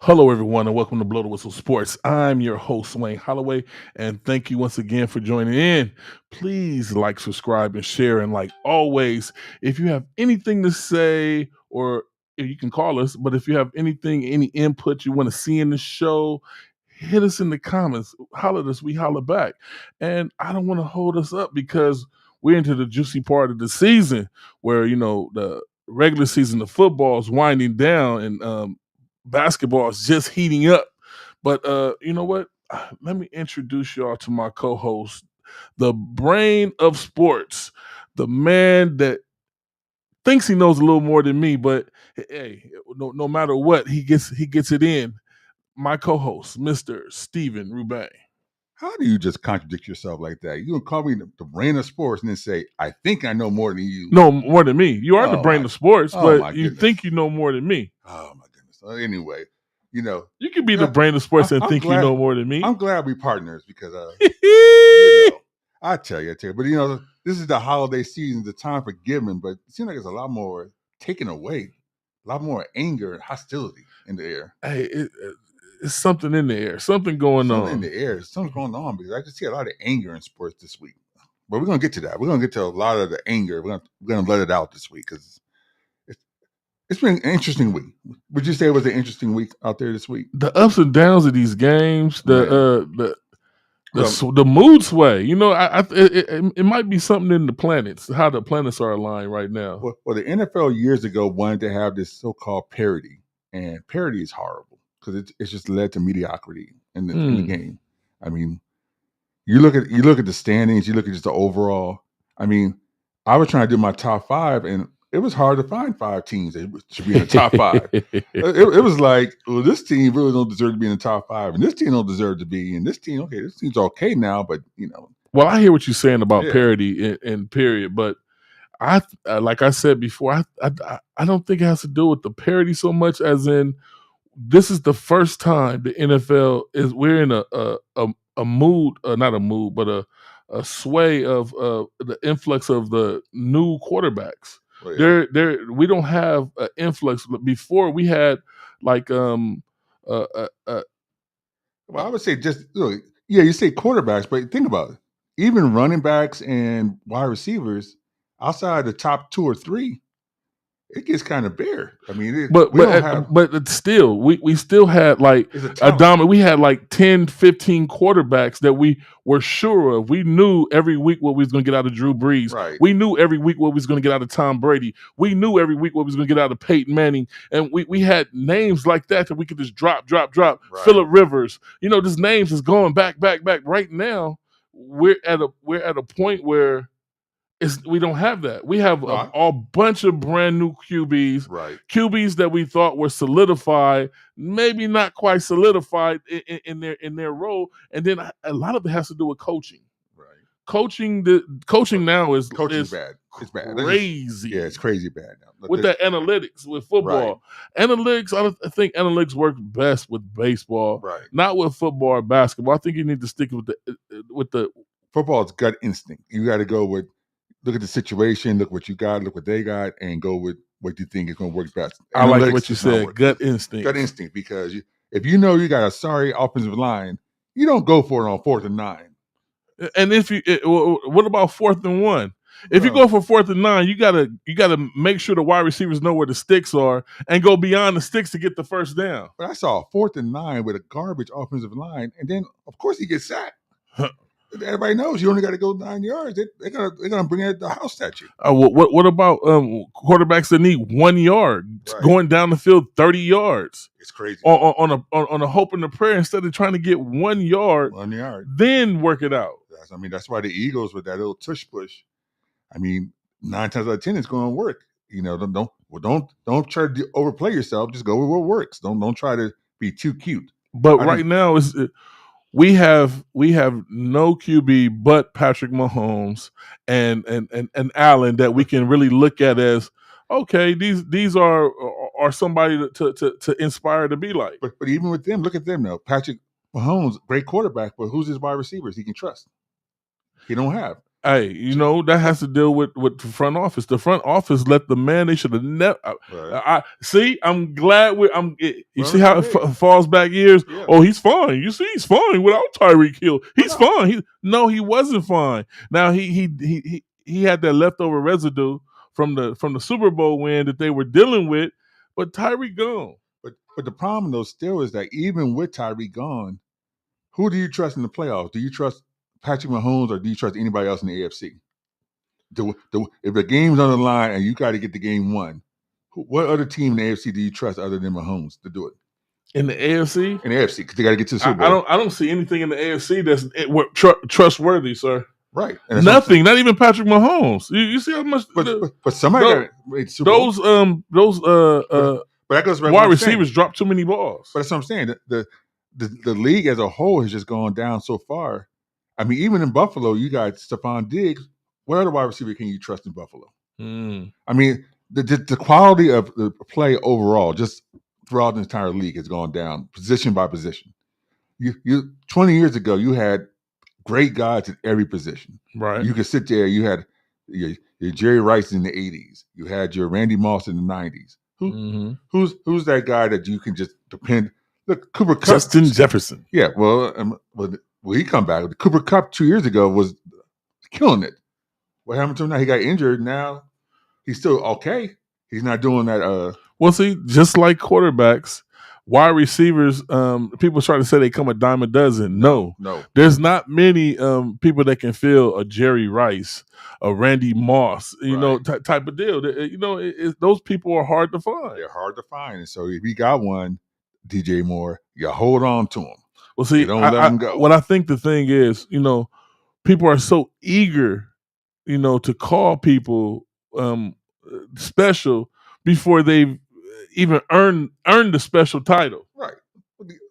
Hello, everyone, and welcome to Blow the Whistle Sports. I'm your host, Wayne Holloway, and thank you once again for joining in. Please like, subscribe, and share. And like always, if you have anything to say, or you can call us, but if you have anything, any input you want to see in the show, hit us in the comments. Holler at us, we holler back. And I don't want to hold us up because we're into the juicy part of the season where, the regular season of football is winding down and basketball is just heating up. But you know what? Let me introduce y'all to my co-host, the brain of sports, the man that thinks he knows a little more than me, but hey, no matter what, he gets it in. My co-host, Mr. Steven Rubain. How do you just contradict yourself like that? You gonna call me the brain of sports and then say, I think I know more than you. No, more than me. You are the Oh brain my, of sports, oh but my you goodness. think you know more than me. Oh my goodness. Anyway, You can be the brain of sports and I'm think you glad know more than me. I'm glad we partners because Yeah. I tell you. But this is the holiday season, the time for giving, but it seems like there's a lot more taken away, a lot more anger and hostility in the air. Hey, it's something in the air, something going Something on. in the air, something's going on because I just see a lot of anger in sports this week. But we're gonna get to that. We're gonna get to a lot of the anger. We're gonna let it out this week because it's been an interesting week. Would you say it was an interesting week out there this week? The ups and downs of these games, Man. the mood sway. It might be something in the planets, how the planets are aligned right now. Well, the NFL years ago wanted to have this so-called parity, and parity is horrible because it's just led to mediocrity in the game. I mean, you look at the standings, you look at just the overall. I mean, I was trying to do my top five, and it was hard to find 5 teams that should be in the top 5. It was like, well, this team really don't deserve to be in the top 5, and this team don't deserve to be, and this team's okay now, but Well, I hear what you're saying about Yeah. parity in period, but like I said before, I don't think it has to do with the parity so much as in this is the first time the NFL we're in a mood, not a mood, but a sway of the influx of the new quarterbacks. Oh, yeah. We don't have an influx. Before we had like uh, uh, uh, Well, I would say just look, yeah, you say quarterbacks, but think about it. Even running backs and wide receivers, outside the top 2 or 3, it gets kind of bare. I mean, but it's still we still had like a dominant. We had like 10, 15 quarterbacks that we were sure of. We knew every week what we was going to get out of Drew Brees. Right. We knew every week what we was going to get out of Tom Brady. We knew every week what we was going to get out of Peyton Manning. And we had names like that we could just drop. Right. Phillip Rivers. This names is going back. Right now, we're at a point where we don't have that. We have a bunch of brand new QBs, Right. QBs that we thought were solidified, maybe not quite solidified in their role, and then a lot of it has to do with coaching. Right. Coaching now is bad. It's bad. Crazy. It's crazy bad now. With that analytics with football. Right. Analytics, I think analytics work best with baseball, right? Not with football or basketball. I think you need to stick with the football is gut instinct. You got to go with. Look at the situation, look what you got, look what they got, and go with what you think is going to work best. I like what you said, gut instinct. Gut instinct, because if you know you got a sorry offensive line, you don't go for it on 4th and 9. And what about 4th and 1? If you go for 4th and 9, you gotta make sure the wide receivers know where the sticks are and go beyond the sticks to get the first down. But I saw 4th and 9 with a garbage offensive line, and then of course he gets sacked. Everybody knows you only got to go 9 yards. They're gonna bring it the house at you. What about quarterbacks that need 1 yard going down the field 30 yards? It's crazy. On a hope and a prayer instead of trying to get 1 yard. 1 yard. Then work it out. That's why the Eagles with that little tush push. 9 times out of 10 it's going to work. Don't try to overplay yourself. Just go with what works. Don't try to be too cute. But right now we have no QB but Patrick Mahomes and Allen that we can really look at as okay. These are somebody to inspire to be like. But even with them, look at them now. Patrick Mahomes, great quarterback, but who's his wide receivers he can trust? He don't have. Hey, that has to deal with the front office. The front office let the man. They should have never. Right. I see. I'm glad You Well, see how it falls back years. Yeah. Oh, he's fine. You see, he's fine without Tyreek Hill. He's fine. He wasn't fine. Now he had that leftover residue from the Super Bowl win that they were dealing with, but Tyreek gone. But the problem though still is that even with Tyreek gone, who do you trust in the playoffs? Do you trust Patrick Mahomes or do you trust anybody else in the AFC? If the game's on the line and you got to get the game won, what other team in the AFC do you trust other than Mahomes to do it? In the AFC? In the AFC, because they got to get to the Super Bowl. I don't see anything in the AFC that's trustworthy, sir. Right. Nothing. Not even Patrick Mahomes. You see how much? But somebody got the Super Bowl. But that goes back wide receivers drop too many balls. But that's what I'm saying. The league as a whole has just gone down so far. I mean, even in Buffalo, you got Stephon Diggs. What other wide receiver can you trust in Buffalo? I mean, the quality of the play overall, just throughout the entire league, has gone down position by position. You 20 years ago, you had great guys at every position. Right. You could sit there. You had your Jerry Rice in the 80s. You had your Randy Moss in the 90s. Who's that guy that you can just depend? Look, Cooper Kupp. Justin Jefferson. Yeah, well, he come back. Cooper Kupp 2 years ago was killing it. What happened to him now? He got injured. Now he's still okay. He's not doing that. Well, see, just like quarterbacks, wide receivers, people try to say they come a dime a dozen. No. There's not many people that can fill a Jerry Rice, a Randy Moss, type of deal. Those people are hard to find. They're hard to find. And so if you got one, DJ Moore, you hold on to him. Well, see, don't let him go. What I think the thing is, people are so eager, to call people special before they've even earned the special title. Right.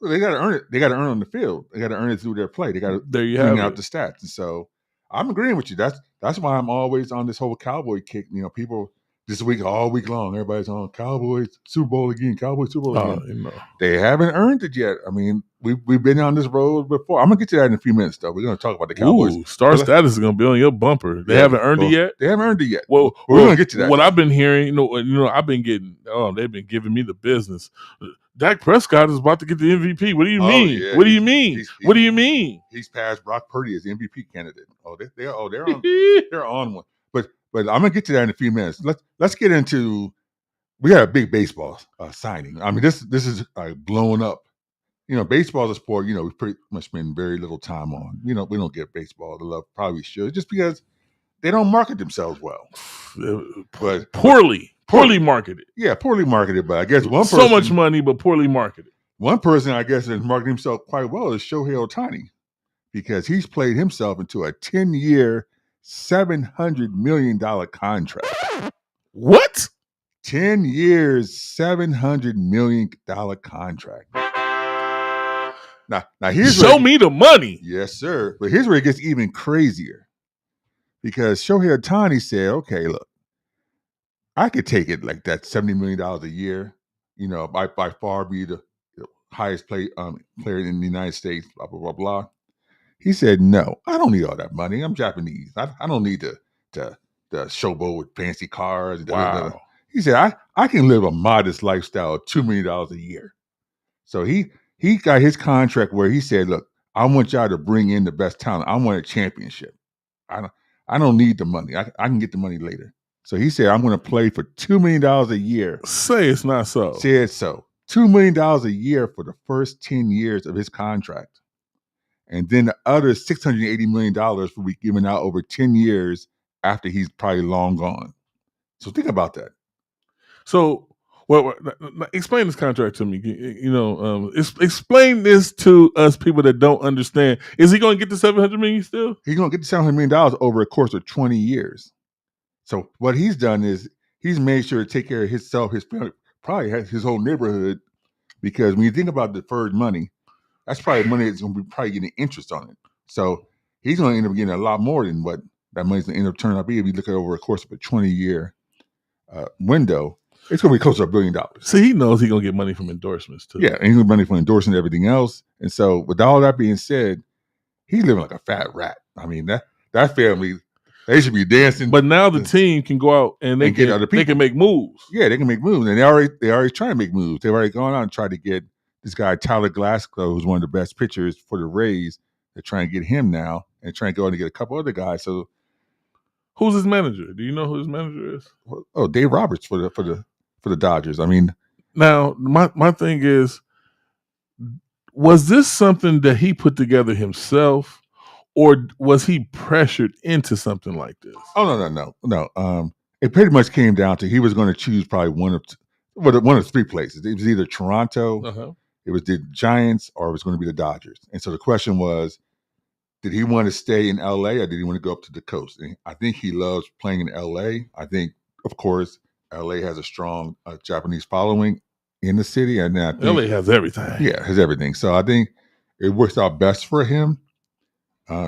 They got to earn it. They got to earn it on the field. They got to earn it through their play. They got to bring out the stats. And so I'm agreeing with you. That's why I'm always on this whole Cowboy kick. People this week, all week long, everybody's on Cowboys Super Bowl again. Cowboys Super Bowl again. They haven't earned it yet. I mean, we've been on this road before. I'm gonna get to that in a few minutes, though. We're gonna talk about the Cowboys. Star status is gonna be on your bumper. They haven't earned it yet. They haven't earned it yet. Well, we're gonna get to that. What I've been hearing, I've been getting. They've been giving me the business. Dak Prescott is about to get the MVP. What do you mean? Yeah. What do you mean? What do you mean? He's passed Brock Purdy as the MVP candidate. They're on. They're on one. But I'm gonna get to that in a few minutes. Let's get into. We got a big baseball signing. I mean, this is blowing up. Baseball is a sport. We pretty much spend very little time on. We don't get baseball the love probably should, just because they don't market themselves well. But poorly marketed. Yeah, poorly marketed. But I guess one person, so much money, but poorly marketed. One person, I guess, has marketed himself quite well is Shohei Ohtani, because he's played himself into a 10-year, $700 million contract. What? 10 years, $700 million contract. Now here's show me the money. Yes, sir. But here's where it gets even crazier, because Shohei Ohtani said, "Okay, look, I could take it like that, $70 million a year. By far be the highest player in the United States. Blah blah blah blah." He said, "No, I don't need all that money. I'm Japanese. I don't need to showboat with fancy cars." Wow. He said, I can live a modest lifestyle of $2 million a year. So he got his contract where he said, look, I want y'all to bring in the best talent. I want a championship. I don't need the money. I can get the money later. So he said, I'm going to play for $2 million a year. Say it's not so. Said so. $2 million a year for the first 10 years of his contract. And then the other $680 million will be given out over 10 years after he's probably long gone. So think about that. So, explain this contract to me. Explain this to us people that don't understand. Is he going to get the $700 million still? He's going to get the $700 million over a course of 20 years. So what he's done is he's made sure to take care of himself, his family, probably his whole neighborhood, because when you think about deferred money, that's probably money that's going to be probably getting interest on it. So he's going to end up getting a lot more than what that money's going to end up turning out to be if you look at it over a course of a 20-year window. It's going to be close to $1 billion. See, he knows he's going to get money from endorsements too. Yeah, and he's going to get money from endorsing everything else. And so with all that being said, he's living like a fat rat. I mean, that family, They should be dancing. But now the team can go out and they get other people. They can make moves. Yeah, they can make moves, and they already trying to make moves. They've already gone out and tried to get this guy Tyler Glasgow, who's one of the best pitchers for the Rays. They're trying to get him now, and trying to go out and get a couple other guys. So, who's his manager? Do you know who his manager is? Oh, Dave Roberts for the Dodgers. I mean, now my thing is, was this something that he put together himself, or was he pressured into something like this? Oh no. It pretty much came down to he was going to choose probably one of three places. It was either Toronto, it was the Giants, or it was going to be the Dodgers. And so the question was, did he want to stay in LA or did he want to go up to the coast? And I think he loves playing in LA. I think, of course, LA has a strong Japanese following in the city, and I think LA has everything. Yeah, has everything. So I think it works out best for him.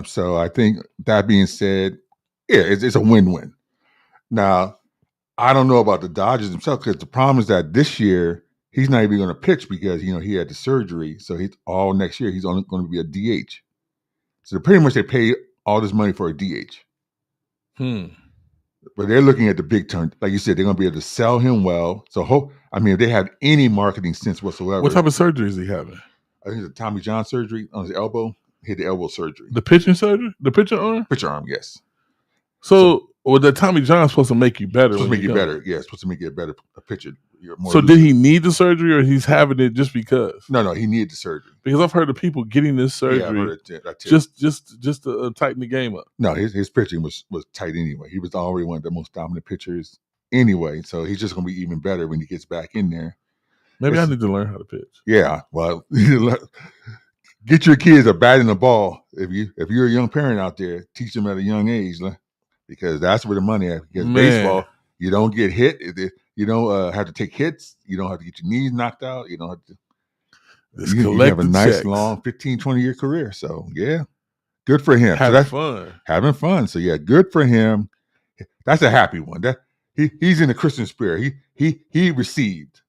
So I think that being said, yeah, it's a win-win. Now, I don't know about the Dodgers themselves because the problem is that this year he's not even going to pitch because he had the surgery. So all next year he's only going to be a DH. So pretty much they pay all this money for a DH. But they're looking at the big turn. Like you said, they're going to be able to sell him well. So if they have any marketing sense whatsoever. What type of surgery is he having? I think it's a Tommy John surgery on his elbow. He had the elbow surgery. The pitching surgery? The pitching arm? Pitcher arm, yes. So the Tommy John's supposed to make you better. Supposed to make you better. Yeah, it's supposed to make you a better pitcher. So did he need the surgery, or he's having it just because? No, he needed the surgery. Because I've heard of people getting this surgery just to tighten the game up. No, his pitching was tight anyway. He was already one of the most dominant pitchers anyway. So he's just going to be even better when he gets back in there. Maybe I need to learn how to pitch. Yeah, well, get your kids a bat and a ball. If you're a young parent out there, teach them at a young age, because that's where the money is. Because baseball, you don't get hit. You don't have to take hits. You don't have to get your knees knocked out. You don't have to. You have a nice long 15, 20-year career. So yeah, good for him. Having fun. So yeah, good for him. That's a happy one. That he's in the Christian spirit. He received.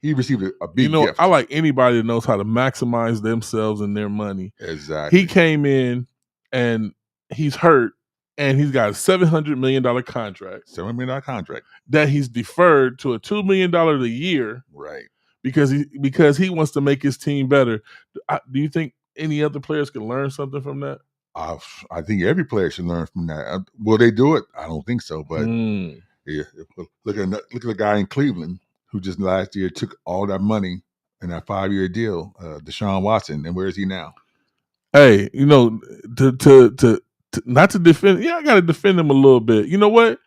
He received a big gift. I like anybody that knows how to maximize themselves and their money. Exactly. He came in and he's hurt, and he's got a $700 million contract. $7 million contract that he's deferred to a $2 million a year. Right. Because he wants to make his team better. Do you think any other players can learn something from that? I think every player should learn from that. Will they do it? I don't think so. But yeah, look at the guy in Cleveland who just last year took all that money in that 5-year deal, Deshaun Watson, and where is he now? Hey, to not to defend, I got to defend him a little bit. You know what?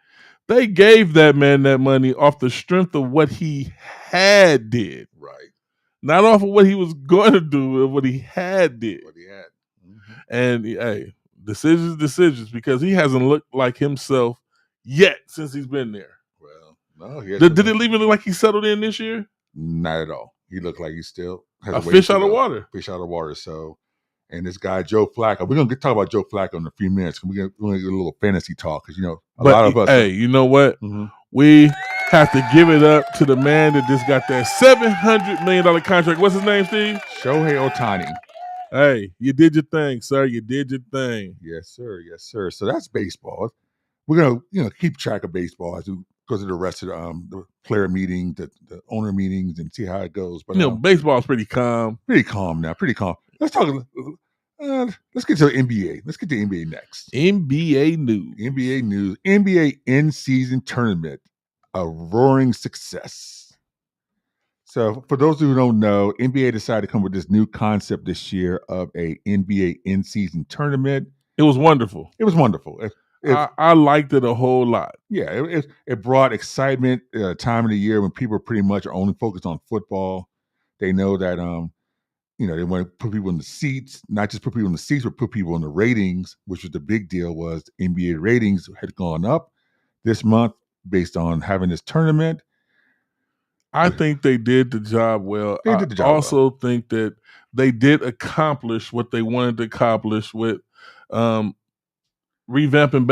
They gave that man that money off the strength of what he had did, right? Not off of what he was going to do, but what he had did. What he had, and hey, decisions, because he hasn't looked like himself yet since he's been there. No, did it even look like he settled in this year? Not at all. He looked like he still has a fish out of water. Fish out of water. So, and this guy Joe Flacco, we're gonna talk about Joe Flacco in a few minutes. We're gonna get a little fantasy talk because a lot of us. Hey, you know what? We have to give it up to the man that just got that $700 million contract. What's his name, Steve? Shohei Ohtani. Hey, you did your thing, sir. You did your thing. Yes, sir. Yes, sir. So that's baseball. We're gonna keep track of baseball as we go to the rest of the player meetings, the owner meetings, and see how it goes. But baseball is pretty calm. Pretty calm now. Pretty calm. Let's talk. Let's get to the NBA. Let's get to the NBA next. NBA news. NBA in-season tournament, a roaring success. So for those who don't know, NBA decided to come with this new concept this year of a NBA in-season tournament. It was wonderful. I liked it a whole lot. Yeah, it brought excitement at a time of the year when people pretty much are only focused on football. They know that they want to put people in the seats, not just put people in the seats, but put people in the ratings, which was the big deal. Was NBA ratings had gone up this month based on having this tournament. I think they did the job well. I also think that they did accomplish what they wanted to accomplish with revamping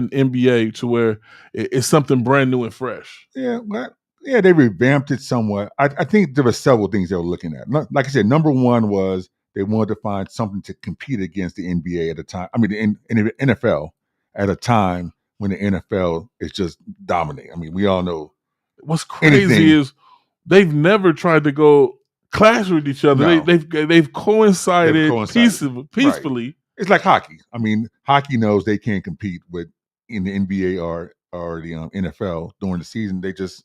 NBA to where it's something brand new and fresh. Yeah, they revamped it somewhat. I think there were several things they were looking at. Like I said, number one was they wanted to find something to compete against the NBA at the time. I mean, in the NFL, at a time when the NFL is just dominating. I mean, we all know what's crazy is they've never tried to go clash with each other. No. They've coincided peacefully. Right. It's like hockey. I mean, hockey knows they can't compete with in the NBA or the NFL during the season. They just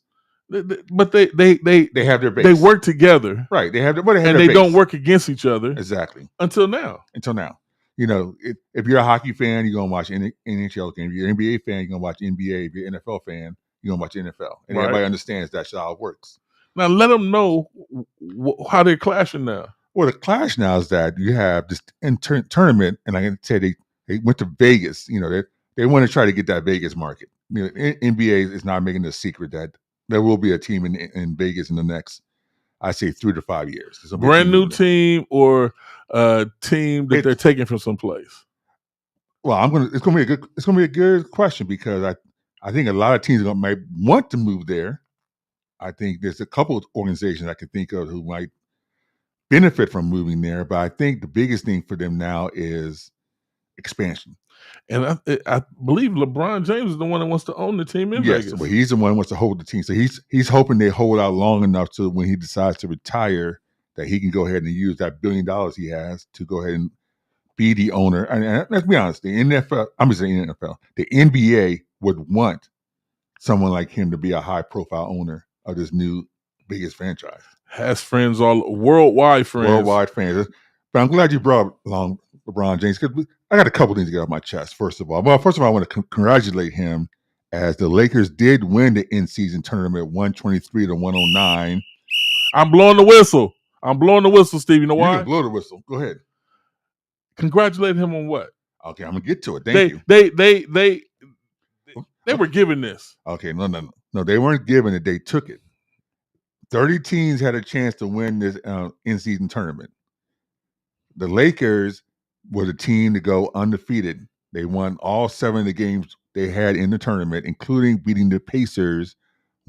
but they have their base. They work together, right? They have and they don't work against each other exactly until now. You know, if you're a hockey fan, you're gonna watch NHL game. If you're an NBA fan, you're gonna watch NBA. If you're an NFL fan, you're gonna watch NFL. And everybody understands that's how it works. Now let them know how they're clashing now. Well, the clash now is that you have this tournament, and like I said, they went to Vegas. You know, they want to try to get that Vegas market. You know, NBA is not making a secret that there will be a team in Vegas in the next, I say, 3 to 5 years. Brand new team or a team that they're taking from someplace. Well, it's gonna be a good question, because I think a lot of teams might want to move there. I think there's a couple of organizations I can think of who might benefit from moving there, but I think the biggest thing for them now is expansion. And I believe LeBron James is the one that wants to own the team in Vegas. Yes, well, he's the one who wants to hold the team. So he's hoping they hold out long enough to when he decides to retire, that he can go ahead and use that $1 billion he has to go ahead and be the owner. And let's be honest, the NFL, I'm just saying NFL, the NBA would want someone like him to be a high-profile owner of this new biggest franchise. Has friends worldwide friends. Worldwide fans. But I'm glad you brought along LeBron James, because I got a couple things to get off my chest. First of all, I want to congratulate him, as the Lakers did win the in-season tournament 123-109. I'm blowing the whistle. Steve. You know why? You can blow the whistle. Go ahead. Congratulate him on what? Okay, I'm gonna get to it. Thank you. They were given this. Okay, no, they weren't given it. They took it. 30 teams had a chance to win this in-season tournament. The Lakers were the team to go undefeated. They won all 7 of the games they had in the tournament, including beating the Pacers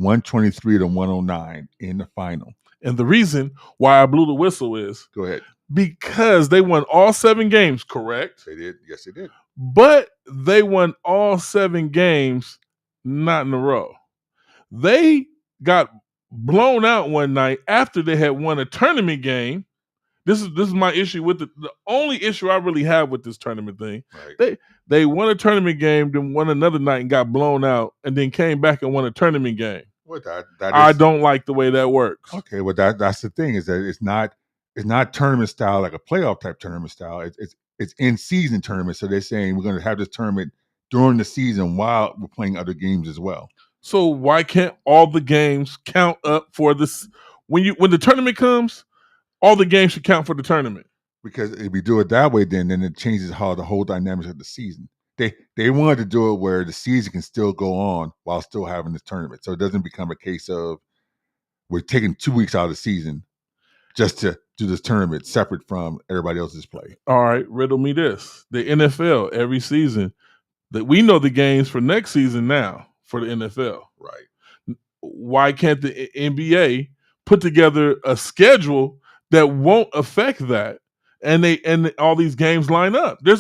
123-109 in the final. And the reason why I blew the whistle is, go ahead, because they won all 7 games, correct? They did. Yes, they did. But they won all 7 games not in a row. They got blown out one night after they had won a tournament game. This is my issue with the only issue I really have with this tournament thing. Right. They won a tournament game, then won another night and got blown out, and then came back and won a tournament game. Well, I don't like the way that works. Okay, well that's the thing, is that it's not tournament style like a playoff type tournament style. It's in season tournament. So they're saying we're going to have this tournament during the season while we're playing other games as well. So why can't all the games count up for this? When the tournament comes, all the games should count for the tournament. Because if we do it that way, then it changes how the whole dynamics of the season. They wanted to do it where the season can still go on while still having this tournament. So it doesn't become a case of we're taking 2 weeks out of the season just to do this tournament separate from everybody else's play. All right, riddle me this. The NFL, every season, that we know the games for next season now for the NFL. Right. Why can't the NBA put together a schedule that won't affect that, and all these games line up? You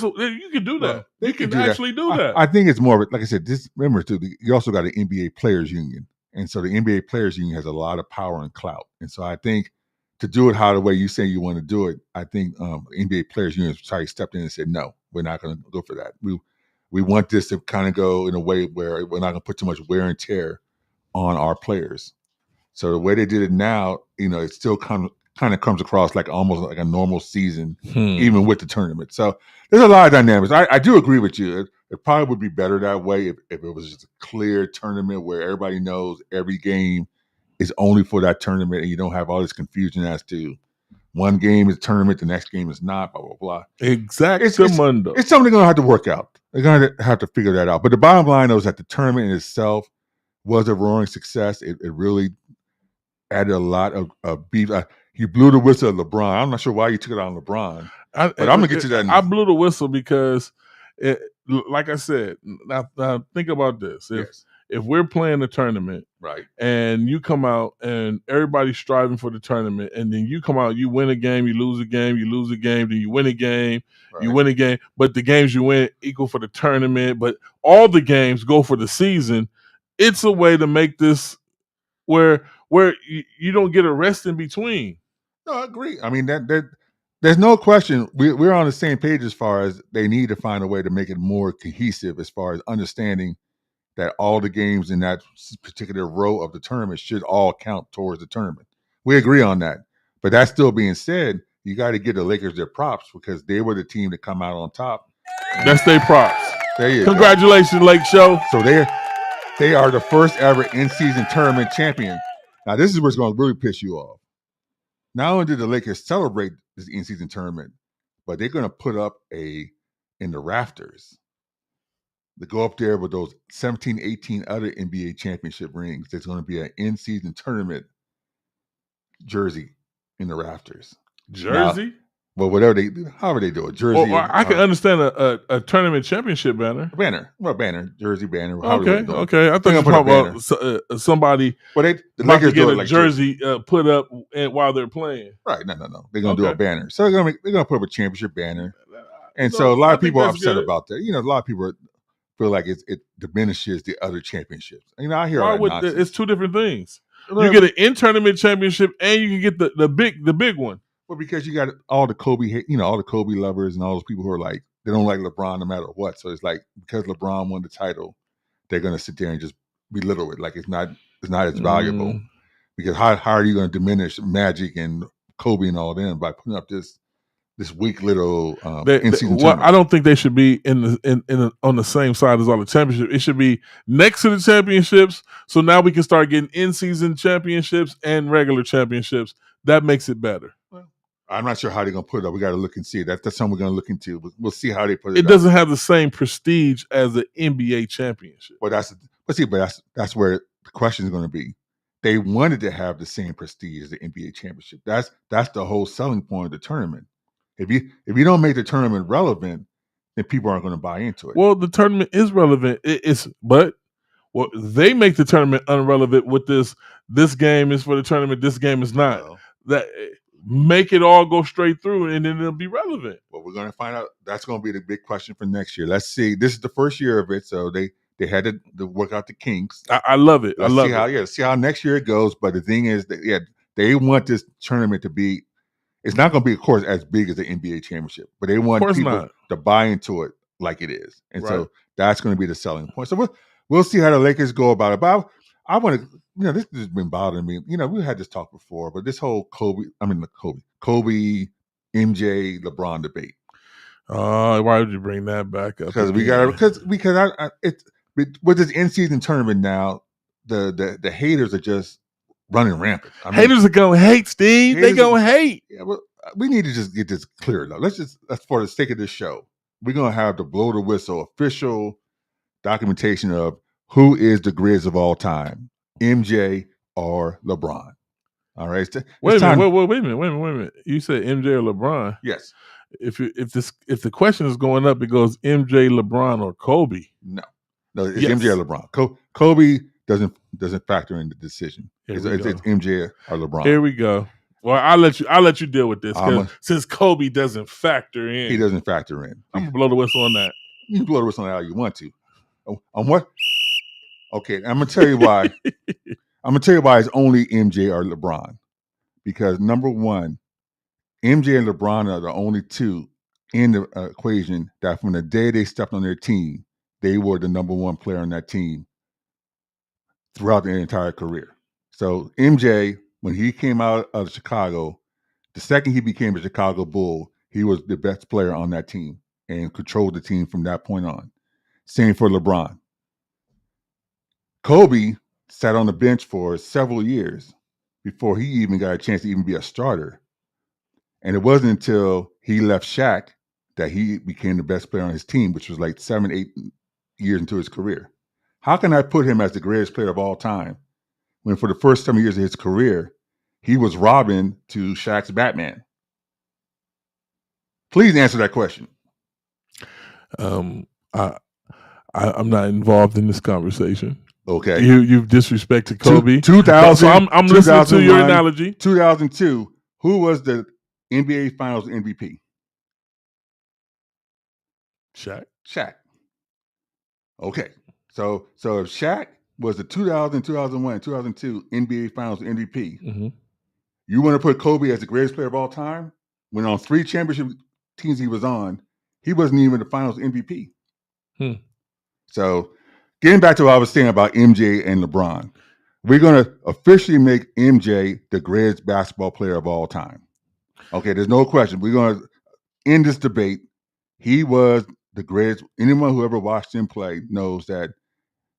can do that. Well, you can actually do that. I think it's more of, like I said, remember too, you also got an NBA Players Union. And so the NBA Players Union has a lot of power and clout. And so I think to do it how the way you say you want to do it, I think NBA Players Union stepped in and said, no, we're not going to go for that. We want this to kind of go in a way where we're not going to put too much wear and tear on our players. So the way they did it now, it still kind of comes across like almost like a normal season, even with the tournament. So there's a lot of dynamics. I do agree with you. It probably would be better that way if it was just a clear tournament where everybody knows every game is only for that tournament, and you don't have all this confusion as to one game is a tournament, the next game is not, blah, blah, blah. Exactly. It's something they're going to have to work out. They're going to have to figure that out. But the bottom line is that the tournament in itself was a roaring success. It really added a lot of beef. He blew the whistle at LeBron. I'm not sure why you took it on LeBron, but I'm going to get to that. I blew the whistle because, like I said, now think about this. Yes. if we're playing a tournament, right, and you come out and everybody's striving for the tournament, and then you come out, you win a game, you lose a game, you lose a game, then you win a game, you win a game, but the games you win equal for the tournament, but all the games go for the season. It's a way to make this where you don't get a rest in between. No, I agree. I mean that there's no question we're on the same page as far as they need to find a way to make it more cohesive as far as understanding that all the games in that particular row of the tournament should all count towards the tournament. We agree on that. But that still being said, you got to give the Lakers their props because they were the team to come out on top. That's their props. There you Congratulations, go. Lake Show. So they are the first ever in-season tournament champion. Now this is what's going to really piss you off. Not only did the Lakers celebrate this in-season tournament, but they're going to put up in the rafters. They go up there with those 17, 18 other NBA championship rings. There's going to be an in-season tournament jersey in the rafters. Jersey? Now, well, however they do it, jersey. Well, I can understand a tournament championship banner. Jersey banner. Okay. I thought you were talking about somebody. Well, the Lakers get do it a like jersey put up while they're playing. Right? No. They're gonna do a banner. So they're gonna put up a championship banner, and so a lot of people are upset about that. A lot of people feel like it diminishes the other championships. I hear all that nonsense. It's two different things. You get an in-tournament championship, and you can get the big one. Well, because you got all the Kobe, all the Kobe lovers and all those people who are like, they don't like LeBron no matter what. So it's like, because LeBron won the title, they're going to sit there and just belittle it. Like it's not as valuable. Because how are you going to diminish Magic and Kobe and all them by putting up this weak little in-season tournament? I don't think they should be on the same side as all the championships. It should be next to the championships. So now we can start getting in-season championships and regular championships. That makes it better. I'm not sure how they're going to put it up. We got to look and see. That's something we're going to look into. We'll see how they put it up. It doesn't have the same prestige as an NBA championship. But that's where the question is going to be. They wanted to have the same prestige as the NBA championship. That's the whole selling point of the tournament. If you don't make the tournament relevant, then people aren't going to buy into it. Well, the tournament is relevant. But they make the tournament irrelevant with this. This game is for the tournament. This game is not. That make it all go straight through, and then it'll be relevant. Well, we're going to find out. That's going to be the big question for next year. Let's see. This is the first year of it, so they had to work out the kinks. I love it. Let's see how next year it goes. But the thing is that they want this tournament to be. It's not going to be, of course, as big as the NBA championship, but they want people to buy into it like it is, and so that's going to be the selling point. So we'll see how the Lakers go about it. But I want to. This has been bothering me. We had this talk before, but this whole Kobe, MJ, LeBron debate. Why would you bring that back up? Because with this in-season tournament now, the haters are just running rampant. Haters are gonna hate, Steve. They gonna hate. Yeah, well, we need to just get this cleared up. That's for the sake of this show. We're gonna have the blow the whistle official documentation of who is the greatest of all time. MJ or LeBron. All right. Wait a minute. You said MJ or LeBron? Yes. If the question is going up, it goes MJ, LeBron, or Kobe. No, it's MJ or LeBron. Kobe doesn't factor in the decision. It's MJ or LeBron. Here we go. Well, I'll let you deal with this since Kobe doesn't factor in. He doesn't factor in. I'm gonna blow the whistle on that. You can blow the whistle on that all you want to. On what? Okay, I'm gonna tell you why. It's only MJ or LeBron, because number one, MJ and LeBron are the only two in the equation that from the day they stepped on their team, they were the number one player on that team throughout their entire career. So MJ, when he came out of Chicago, the second he became a Chicago Bull, he was the best player on that team and controlled the team from that point on. Same for LeBron. Kobe sat on the bench for several years before he even got a chance to even be a starter. And it wasn't until he left Shaq that he became the best player on his team, which was like 7-8 years into his career. How can I put him as the greatest player of all time when for the first 7 years of his career, he was Robin to Shaq's Batman? Please answer that question. I'm not involved in this conversation. Okay. You've disrespected Kobe. 2000, so I'm listening to your 2001, analogy. 2002. Who was the NBA Finals MVP? Shaq. Shaq. Okay. So if Shaq was the 2000, 2001, 2002 NBA Finals MVP, Mm-hmm. you want to put Kobe as the greatest player of all time? When on 3 championship teams he was on, he wasn't even the Finals MVP. So getting back to what I was saying about MJ and LeBron, we're going to officially make MJ the greatest basketball player of all time. Okay, there's no question. We're going to end this debate. He was the greatest. Anyone who ever watched him play knows that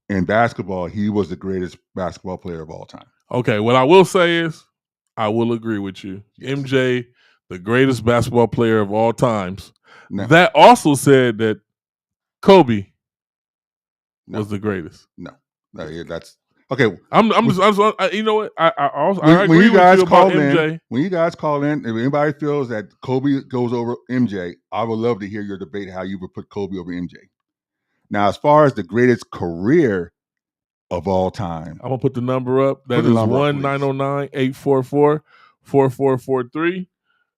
in basketball, he was the greatest basketball player of all time. Okay, what I will say is, I will agree with you. Yes. MJ, the greatest basketball player of all times. No. That also said that Kobe was the greatest. No, yeah, that's okay. I'm just you know what? I When agree you with guys you call about MJ. in, when you guys call in, if anybody feels that Kobe goes over MJ, I would love to hear your debate how you would put Kobe over MJ. Now, as far as the greatest career of all time, I'm gonna put the number up. That Put the is number up, please. 1-909-844-4443.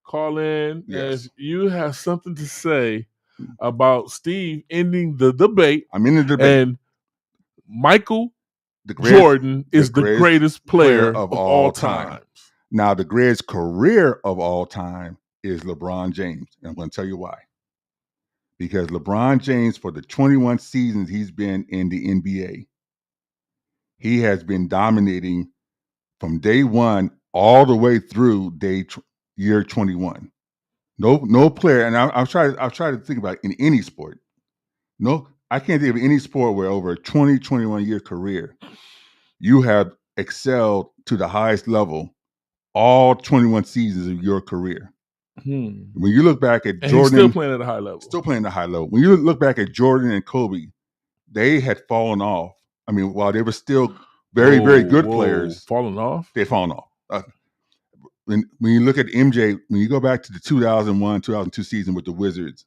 Call in Yes. if you have something to say about Steve ending the debate. I'm in the debate. And Michael The greatest, Jordan is the greatest player of all time. Now, the greatest career of all time is LeBron James. And I'm going to tell you why. Because LeBron James, for the 21 seasons he's been in the NBA, he has been dominating from day one all the way through year 21. No player, and I've tried to think about it in any sport. No, I can't think of any sport where over a 21 year career, you have excelled to the highest level all 21 seasons of your career. When you look back at Jordan, he's still playing at a high level. Still playing at a high level. When you look back at Jordan and Kobe, they had fallen off. I mean, while they were still very, very good players, fallen off. They've fallen off. When you look at MJ, when you go back to the 2001, 2002 season with the Wizards,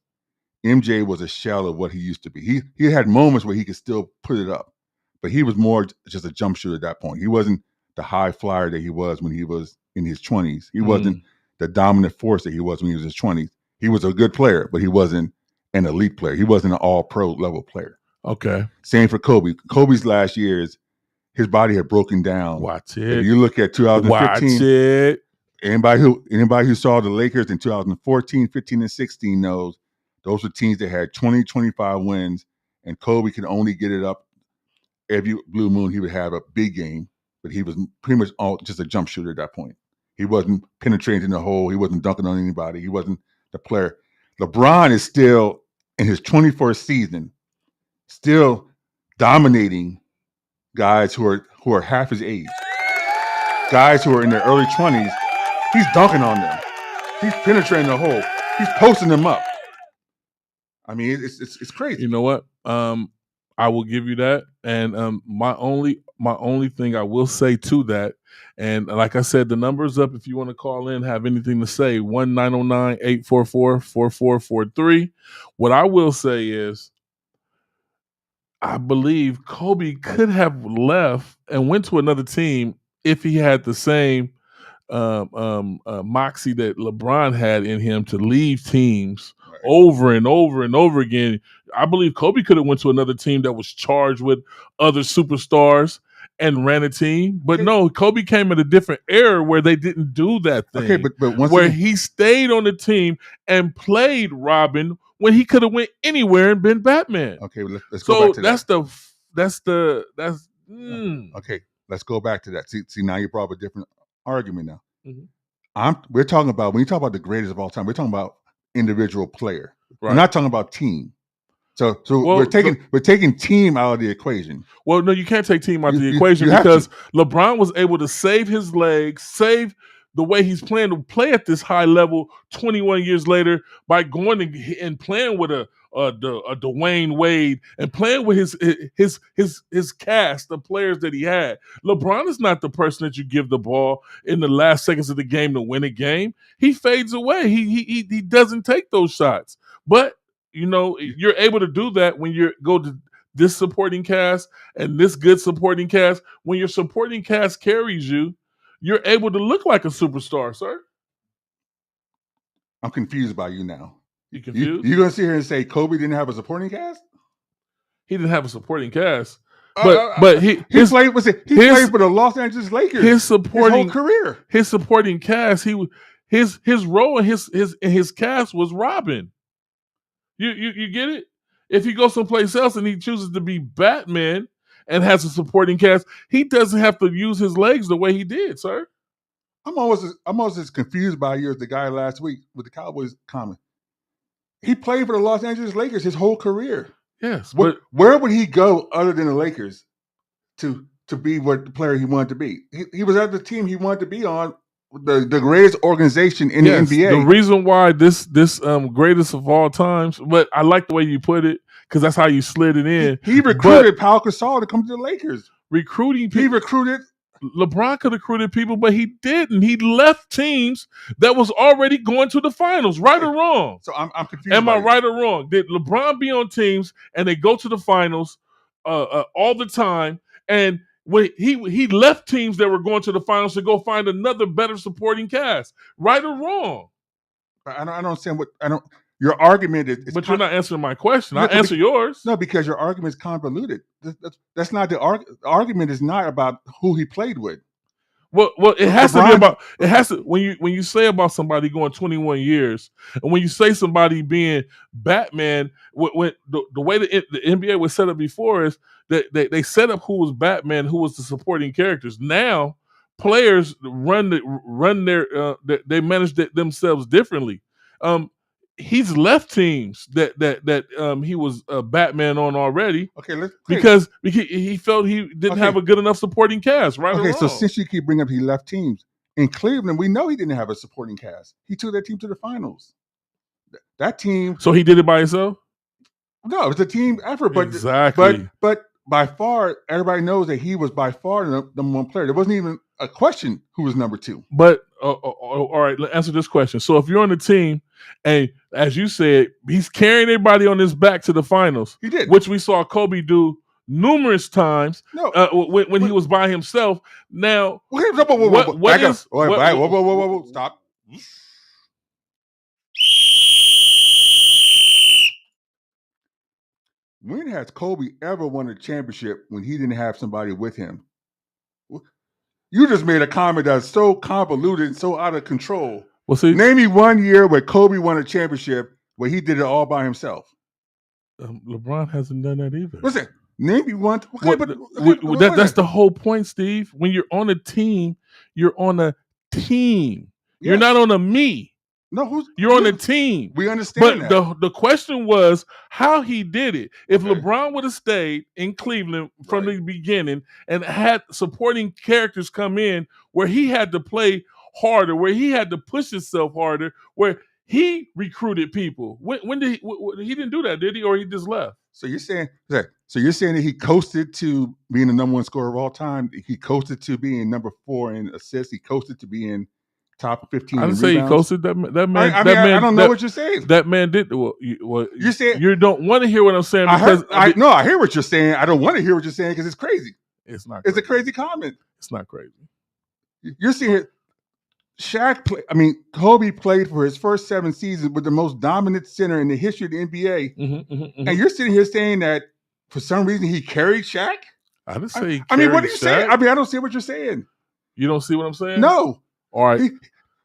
MJ was a shell of what he used to be. He had moments where he could still put it up, but he was more just a jump shooter at that point. He wasn't the high flyer that he was when he was in his 20s. He wasn't the dominant force that he was when he was in his 20s. He was a good player, but he wasn't an elite player. He wasn't an all-pro level player. Okay. Same for Kobe. Kobe's last years, his body had broken down. Watch it. If you look at 2015, watch it. Anybody who saw the Lakers in 2014, 15, and 16 knows those were teams that had 20, 25 wins, and Kobe could only get it up every blue moon. He would have a big game, but he was pretty much just a jump shooter at that point. He wasn't penetrating the hole. He wasn't dunking on anybody. He wasn't the player. LeBron is still in his 21st season, still dominating guys who are half his age, guys who are in their early 20s. He's dunking on them. He's penetrating the hole. He's posting them up. I mean, it's crazy. You know what? I will give you that. And my only thing I will say to that, and like I said, the number's up if you want to call in, have anything to say, 1-909-844-4443. What I will say is, I believe Kobe could have left and went to another team if he had the same moxie that LeBron had in him to leave teams over and over and over again. I believe Kobe could have went to another team that was charged with other superstars and ran a team. But no, Kobe came in a different era where they didn't do that thing. Okay, but once where again, he stayed on the team and played Robin when he could have went anywhere and been Batman. Okay, let's go back to that. Okay, let's go back to that. See, now you brought up a different argument now. We're talking about, when you talk about the greatest of all time, we're talking about individual player. Right. We're not talking about team. So we're taking team out of the equation. Well, no, you can't take team out of the equation because LeBron was able to save his legs, save the way he's playing to play at this high level 21 years later by going and playing with a Dwayne Wade and playing with his cast of players that he had. LeBron is not the person that you give the ball in the last seconds of the game to win a game. He fades away. He doesn't take those shots. But you know, you're able to do that when you go to this supporting cast and this good supporting cast, when your supporting cast carries you, you're able to look like a superstar, sir. I'm confused by you now. You confused? You're going to sit here and say Kobe didn't have a supporting cast? He didn't have a supporting cast. But he played for the Los Angeles Lakers his whole career. His supporting cast, his role in his cast was Robin. You get it? If he goes someplace else and he chooses to be Batman and has a supporting cast, he doesn't have to use his legs the way he did, sir. I'm almost as confused by you as the guy last week with the Cowboys comment. He played for the Los Angeles Lakers his whole career. Yes, but where would he go other than the Lakers to be what the player he wanted to be? He was at the team he wanted to be on, the greatest organization in the NBA. The reason why this greatest of all times, but I like the way you put it because that's how you slid it in. He recruited Pau Gasol to come to the Lakers. Recruiting people. He recruited. LeBron could have recruited people, but he didn't. He left teams that was already going to the finals, right or wrong. So I'm confused. Am I right or wrong? Did LeBron be on teams and they go to the finals all the time? And when he left teams that were going to the finals to go find another better supporting cast, right or wrong? I don't understand your argument is. But you're not answering my question. I answer yours. No, because your argument is convoluted. That's not the argument. The argument is not about who he played with. Well, it has to be about. It has to when you say about somebody going 21 years, and when you say somebody being Batman, when the way the NBA was set up before is that they set up who was Batman, who was the supporting characters. Now players they manage themselves differently. He's left teams that he was Batman on already. Okay, because he felt he didn't have a good enough supporting cast, right? Okay, so since you keep bringing up he left teams in Cleveland, we know he didn't have a supporting cast. He took that team to the finals. That team. So he did it by himself? No, it was a team effort. But exactly. But by far, everybody knows that he was by far the number one player. There wasn't even a question who was number two. But all right, let's answer this question. So if you're on the team and, as you said, he's carrying everybody on his back to the finals. He did. Which we saw Kobe do numerous times when he was by himself. Now, whoa, stop. When has Kobe ever won a championship when he didn't have somebody with him? You just made a comment that's so convoluted and so out of control. Well, see, name me one year where Kobe won a championship where he did it all by himself. LeBron hasn't done that either. Listen, name me one. That's the whole point, Steve. When you're on a team, you're on a team. Yes. You're not on a me. No, you're on a team. We understand but that. The question was how he did it. If LeBron would have stayed in Cleveland from the beginning and had supporting characters come in where he had to play harder, where he had to push himself harder, where he recruited people. When did he didn't do that, did he? Or he just left? So you're saying that he coasted to being the number one scorer of all time. He coasted to being number 4 in assists. He coasted to being top 15. I didn't say rebounds. He coasted that man. I don't know what you're saying. That man did. You saying you don't want to hear what I'm saying because I hear what you're saying. I don't want to hear what you're saying because it's crazy. It's not. It's a crazy comment. It's not crazy. You're seeing Kobe played for his first 7 seasons with the most dominant center in the history of the NBA, and you're sitting here saying that for some reason he carried Shaq. I didn't say. What are you saying? I don't see what you're saying. You don't see what I'm saying? No. All right.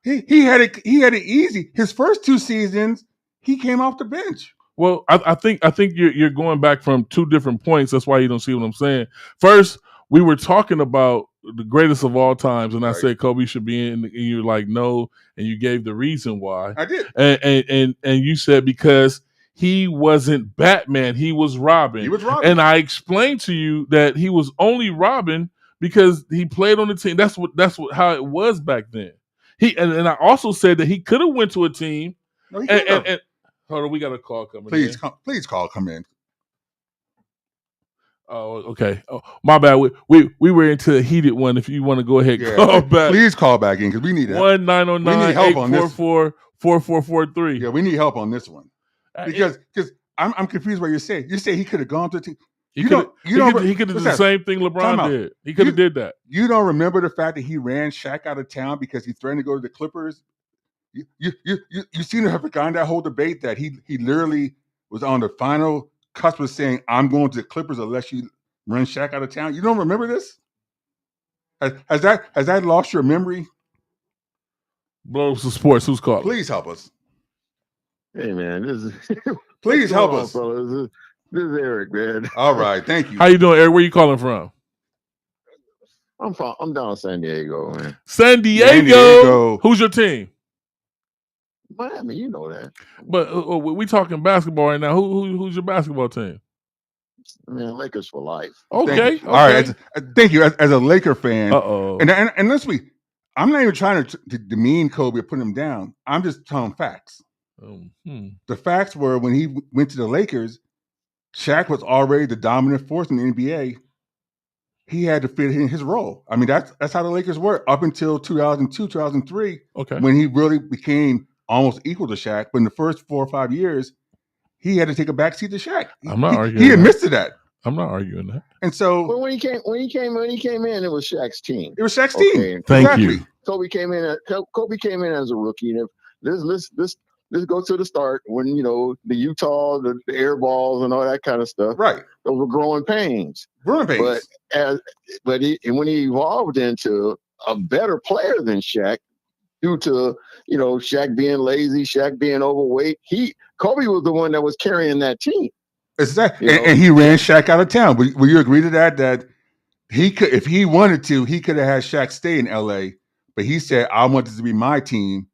He had it easy. His first 2 seasons, he came off the bench. Well, I think you're going back from 2 different points. That's why you don't see what I'm saying. First, we were talking about the greatest of all times, and I said Kobe should be in, and you're like, no, and you gave the reason why. I did. And you said because he wasn't Batman, he was Robin. He was Robin. And I explained to you that he was only Robin because he played on the team. That's how it was back then. And I also said that he could have went to a team. No, he couldn't. And hold on, we got a call coming. Please come in. Oh, okay. Oh, my bad. We were into a heated one. If you want to go ahead, call back. Please call back in because we need it. 1-909-844-4443. Yeah, we need help on this one because I'm confused what you're saying. You say he could have gone to a team. He could have did the listen, same thing LeBron did. He could have did that. You don't remember the fact that he ran Shaq out of town because he threatened to go to the Clippers? You seem to have forgotten that whole debate that he literally was on the final cusp of saying, "I'm going to the Clippers unless you run Shaq out of town." You don't remember this? Has that lost your memory? Blows to sports. Who's calling? Please help us. Hey man, this is please help us. This is Eric, man. All right, thank you. How you doing, Eric? Where you calling from? I'm down in San Diego, man. San Diego. Who's your team? Miami, you know that. But we talking basketball right now. Who's your basketball team? Man, Lakers for life. Okay. All right. Thank you. As a Laker fan, and let's be, I'm not even trying to demean Kobe or put him down. I'm just telling facts. The facts were when he went to the Lakers, Shaq was already the dominant force in the NBA. He had to fit in his role. I mean, that's how the Lakers were up until 2002, 2003, when he really became almost equal to Shaq. But in the first 4 or 5 years, he had to take a backseat to Shaq. I'm not arguing. He admits to that. I'm not arguing that. And so, well, when he came in, it was Shaq's team. It was Shaq's team. Thank you. Kobe came in as a rookie. And let's go to the start when the Utah, the air balls, and all that kind of stuff. Right. Those were growing pains. Growing pains. But when he evolved into a better player than Shaq, due to Shaq being lazy, Shaq being overweight, Kobe was the one that was carrying that team. Exactly. And he ran Shaq out of town. Will you agree to that? That he could, if he wanted to, he could have had Shaq stay in LA, but he said, "I want this to be my team.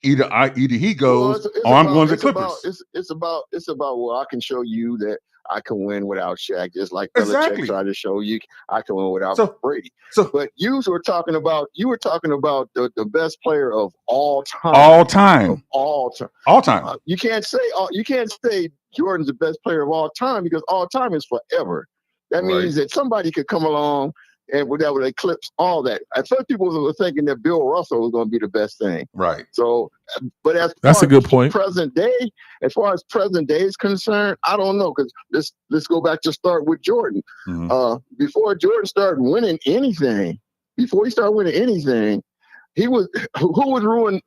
Either he goes, or I'm going to the Clippers." It's about well, I can show you that I can win without Shaq, just like Belichick tried to show you I can win without Brady. But you were talking about the best player of all time. All time. You can't say Jordan's the best player of all time because all time is forever. That means that somebody could come along and that would eclipse all that. At first, people were thinking that Bill Russell was going to be the best thing. Right. So, but that's a good point. As far as present day is concerned, I don't know, because let's go back to start with Jordan. Mm-hmm. Before Jordan started winning anything, he was who was ruining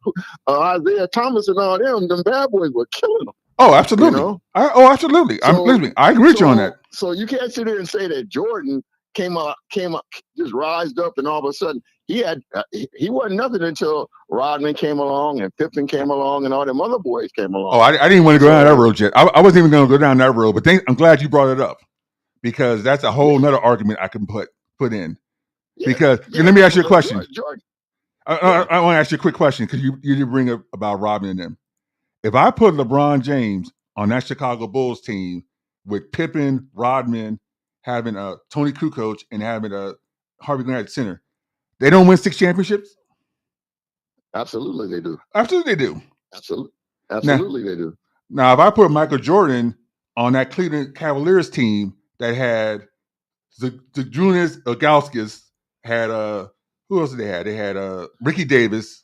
Isaiah Thomas and all them. Them bad boys were killing them. Oh, absolutely. Absolutely. I agree with you on that. So you can't sit there and say that Jordan came up, just rised up, and all of a sudden he wasn't nothing until Rodman came along and Pippen came along and all them other boys came along. Oh, I didn't want to go down that road yet. I wasn't even going to go down that road, but I'm glad you brought it up because that's a whole nother argument I can put in. Because let me ask you a question. I want to ask you a quick question because you did bring up about Rodman and them. If I put LeBron James on that Chicago Bulls team with Pippen, Rodman, having a Tony Kukoc, and having a Harvey Grant at center, they don't win 6 championships? Absolutely, they do. Absolutely, they do. Absolutely, they do. Now, if I put Michael Jordan on that Cleveland Cavaliers team that had the Julius Ilgauskas, had who else did they have? They had Ricky Davis.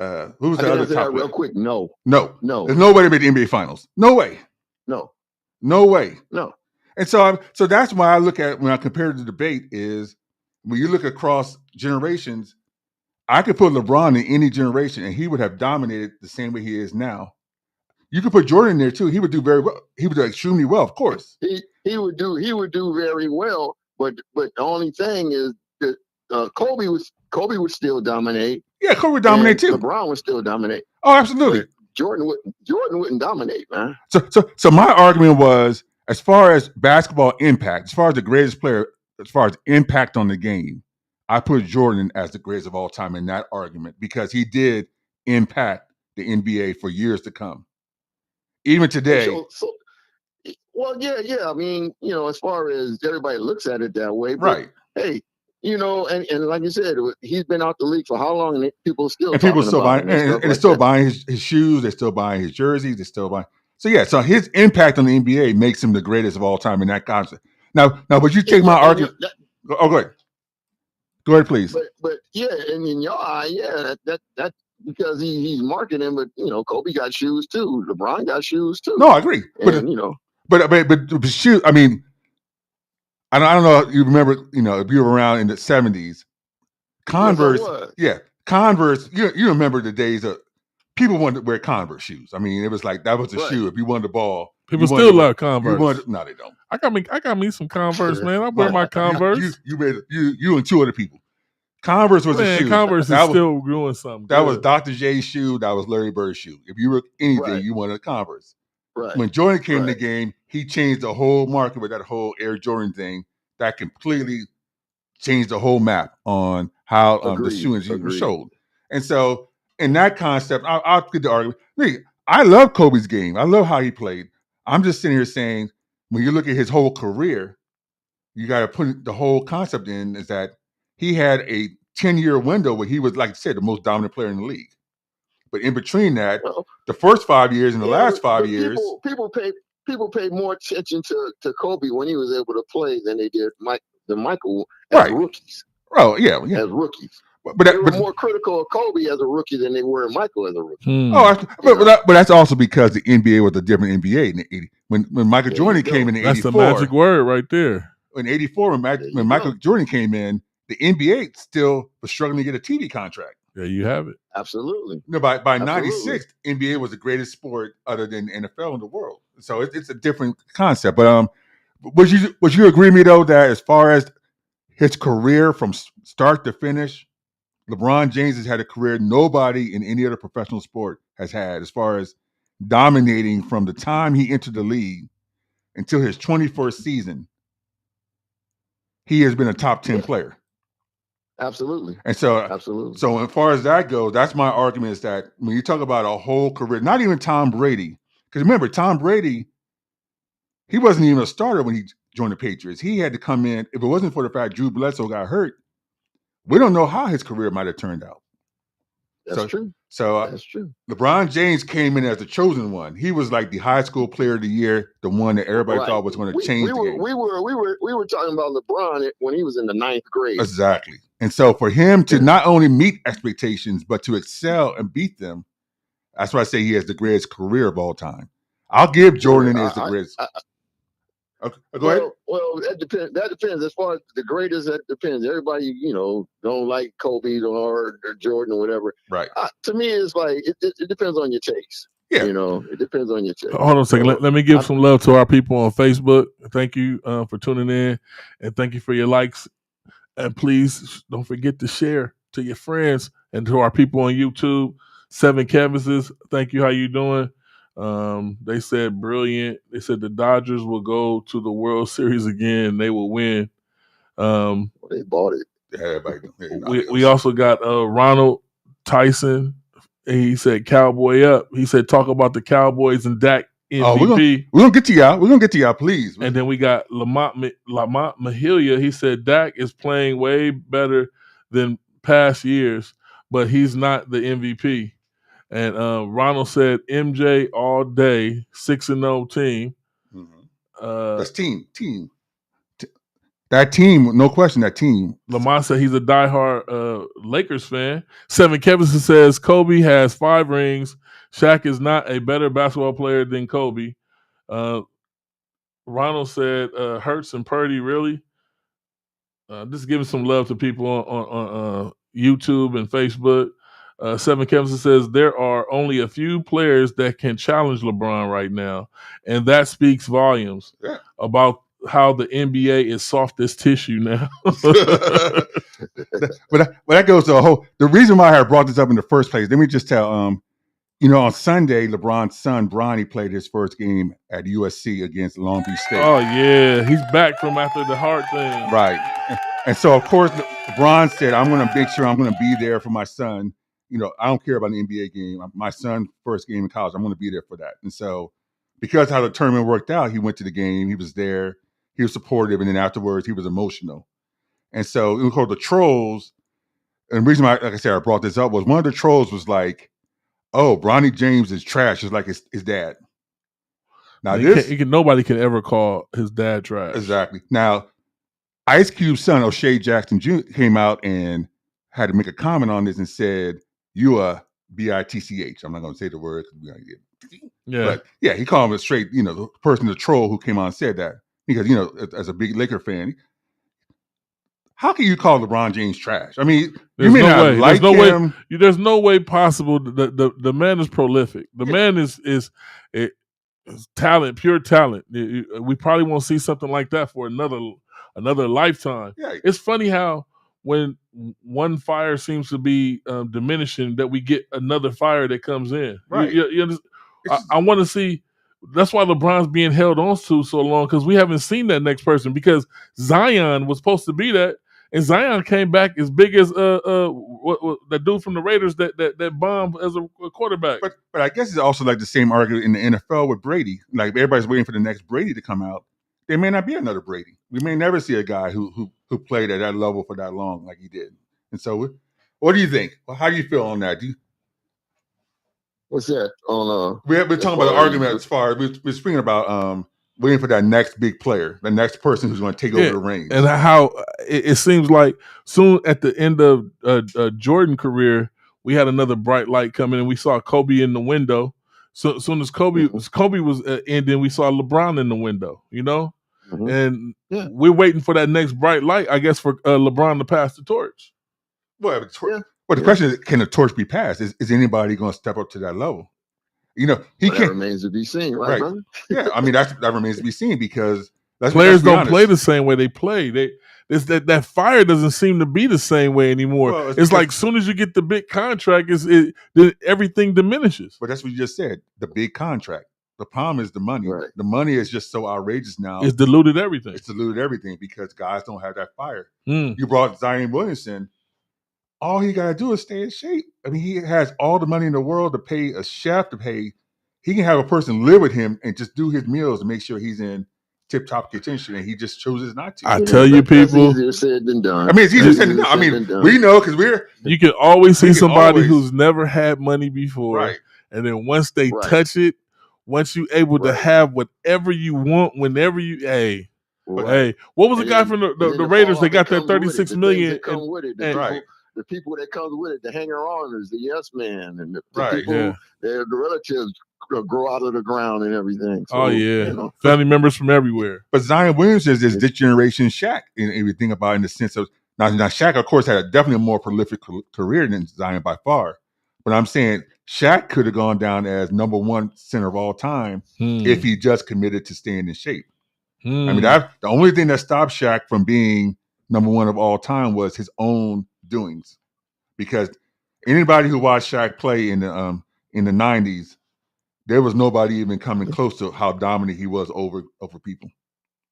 Who was the other top player? Real quick, no. There's no way to make the NBA Finals. No way. No way. No. And so that's why I look at when I compare the debate is when you look across generations, I could put LeBron in any generation and he would have dominated the same way he is now. You could put Jordan in there too. He would do very well. He would do extremely well, of course. He would do very well. But the only thing is that Kobe would still dominate. Yeah, Kobe would dominate too. LeBron would still dominate. Oh, absolutely. But Jordan wouldn't dominate, man. So my argument was, as far as basketball impact, as far as the greatest player, as far as impact on the game, I put Jordan as the greatest of all time in that argument because he did impact the NBA for years to come. Even today. Well, yeah. I mean, as far as everybody looks at it that way, but right? Hey, and like you said, he's been out the league for how long, and people still buying, and they're still buying his shoes, they're still buying his jerseys, they're still buying. So his impact on the NBA makes him the greatest of all time in that concept. Now, would you take my argument? Go ahead. Go ahead, please. But yeah, and in your eye, that because he's marketing, but Kobe got shoes too, LeBron got shoes too. No, I agree. And, but shoes. I mean, I don't know if you remember, if you were around in the 70s, Converse, Converse, you remember the days of people wanted to wear Converse shoes. I mean, it was like that was the shoe. If you wanted the ball, people still love Converse. No, they don't. I got me some Converse, man. I wear my Converse. You and two other people. Converse was a shoe. Converse is still doing something. That was Dr. J's shoe. That was Larry Bird's shoe. If you were anything, you wanted a Converse. Right. When Jordan came in the game, he changed the whole market with that whole Air Jordan thing. That completely changed the whole map on how the shoes were sold. And so, in that concept, I'll get the argument. I love Kobe's game. I love how he played. I'm just sitting here saying, when you look at his whole career, you got to put the whole concept in is that he had a 10-year window where he was, like I said, the most dominant player in the league. But in between that, the first 5 years and the last 5 years, people paid more attention to Kobe when he was able to play than they did Michael as rookies. Oh yeah, as rookies. But they were more critical of Kobe as a rookie than they were of Michael as a rookie. But that's also because the NBA was a different NBA in the 80s. When Michael Jordan came in 84. That's the magic word right there. In 84, when Michael Jordan came in, the NBA still was struggling to get a TV contract. There you have it. Absolutely. By 96, NBA was the greatest sport other than NFL in the world. So it's a different concept. But would you agree with me though that as far as his career from start to finish, LeBron James has had a career nobody in any other professional sport has had, as far as dominating from the time he entered the league until his 21st season. He has been a top 10 player. Absolutely. And so, absolutely. So as far as that goes, that's my argument is that when you talk about a whole career, not even Tom Brady, because remember, Tom Brady, he wasn't even a starter when he joined the Patriots. He had to come in. If it wasn't for the fact Drew Bledsoe got hurt, we don't know how his career might have turned out. That's true. So that's true. LeBron James came in as the chosen one. He was like the high school player of the year, the one that everybody thought was going to change the game. We were talking about LeBron when he was in the 9th grade. Exactly. And so for him to not only meet expectations, but to excel and beat them, that's why I say he has the greatest career of all time. I'll give Jordan as the greatest. Okay, go ahead. Well, that depends. As far as the greatest, that depends. Everybody, don't like Kobe or Jordan or whatever. Right. To me, it's like it depends on your taste. Yeah. It depends on your taste. Hold on a second. Let me give some love to our people on Facebook. Thank you for tuning in, and thank you for your likes. And please don't forget to share to your friends and to our people on YouTube. 7 Canvases. Thank you. How you doing? They said brilliant. They said the Dodgers will go to the World Series again. They will win. They bought it. Yeah, we also got Ronald Tyson. He said Cowboy up. He said talk about the Cowboys and Dak MVP. We're gonna get to y'all. We're gonna get to y'all, please. And then we got Lamont Mahilia. He said Dak is playing way better than past years, but he's not the MVP. And Ronald said MJ all day, 6-0 team. Mm-hmm. That's team. That team, no question, that team. Lamont said he's a diehard Lakers fan. 7 Kevinson says Kobe has 5 rings. Shaq is not a better basketball player than Kobe. Ronald said Hurts and Purdy, really? Just giving some love to people on YouTube and Facebook. 7 Kevinson says there are only a few players that can challenge LeBron right now, and that speaks volumes about how the NBA is soft as tissue now. but that goes to a whole. The reason why I brought this up in the first place. Let me just tell. On Sunday, LeBron's son Bronny played his first game at USC against Long Beach State. Oh yeah, he's back from after the heart thing. Right, and so of course LeBron said, "I'm going to make sure I'm going to be there for my son." I don't care about an NBA game. My son's first game in college, I'm going to be there for that. And so, because how the tournament worked out, he went to the game. He was there. He was supportive, and then afterwards, he was emotional. And so, it was called the trolls. And the reason why, like I said, I brought this up was one of the trolls was like, "Oh, Bronny James is trash, just like his dad." Now, nobody can ever call his dad trash. Exactly. Now, Ice Cube's son, O'Shea Jackson Jr., came out and had to make a comment on this and said, "You are bitch." I'm not going to say the word. Yeah. But yeah, he called him straight, the person, the troll who came on and said that. because as a big Laker fan, how can you call LeBron James trash? I mean, There's you may no not way. like There's no him. way. There's no way possible. The man is prolific. The man is talent, pure talent. We probably won't see something like that for another lifetime. Yeah. It's funny how when one fire seems to be diminishing, that we get another fire that comes in. Right. I want to see. That's why LeBron's being held on to so long, because we haven't seen that next person. Because Zion was supposed to be that, and Zion came back as big as that dude from the Raiders that bombed as a quarterback. But I guess it's also like the same argument in the NFL with Brady. Like everybody's waiting for the next Brady to come out. There may not be another Brady. We may never see a guy who played at that level for that long like he did. And so, what do you think? How do you feel on that? What's that on? We're talking about the argument as far as we're speaking about waiting for that next big player, the next person who's going to take over the reins, and how it seems like soon at the end of Jordan's career, we had another bright light coming, and we saw Kobe in the window. So as soon as Kobe was ending, we saw LeBron in the window. And we're waiting for that next bright light, I guess, for LeBron to pass the torch. Well, the question is, can the torch be passed? Is anybody going to step up to that level? He can't. That remains to be seen, right, brother? Yeah, I mean that remains to be seen, because players don't play the same way they play. That fire doesn't seem to be the same way anymore. Well, it's like as soon as you get the big contract, everything diminishes. But that's what you just said. The big contract. The problem is the money. Right. The money is just so outrageous now. It's diluted everything. Because guys don't have that fire. You brought Zion Williamson. All he got to do is stay in shape. I mean, he has all the money in the world to pay a chef, he can have a person live with him and just do his meals and make sure he's in tip-top condition, and he just chooses not to. I tell you, people. It's easier said than done. I mean, it's easier said than done. I mean, we know because you can always see somebody who's never had money before. Right. And then once they touch it, once you're able to have whatever you want, whenever you, hey, what was the guy from the Raiders? They got that $36 million. The people that comes with it, the hanger-oners, the yes man, and the people, the relatives grow out of the ground and everything. So, family members from everywhere. But Zion Williamson is this generation Shaq, and we think about it in the sense of now Shaq, of course, had definitely a more prolific career than Zion by far. But I'm saying Shaq could have gone down as number one center of all time if he just committed to staying in shape. I mean, the only thing that stopped Shaq from being number one of all time was his own doings, because anybody who watched Shaq play in the 90s, there was nobody even coming close to how dominant he was over people.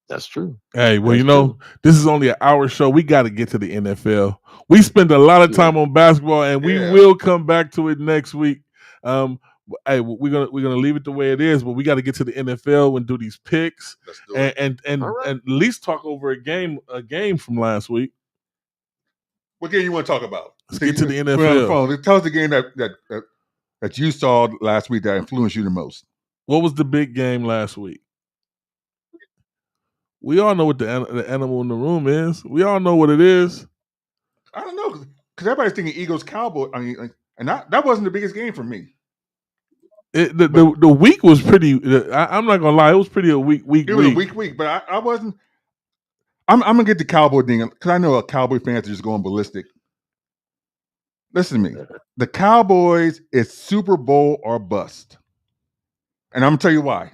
That's true. Hey, well, this is only an hour show. We got to get to the NFL. We spend a lot of time on basketball, and we will come back to it next week. Hey, we're gonna leave it the way it is, but we got to get to the NFL and do these picks, and at least talk over a game from last week. What game you want to talk about? Let's get to the NFL. We're on the phone. Tell us the game that you saw last week that influenced you the most. What was the big game last week? We all know what the animal in the room is. We all know what it is. I don't know, because everybody's thinking Eagles Cowboys. I mean, and that wasn't the biggest game for me. The week was pretty. I'm not gonna lie, it was pretty a week. It was a week, but I wasn't. I'm gonna get the Cowboy thing because I know Cowboy fans are just going ballistic. Listen to me. The Cowboys is Super Bowl or bust, and I'm gonna tell you why.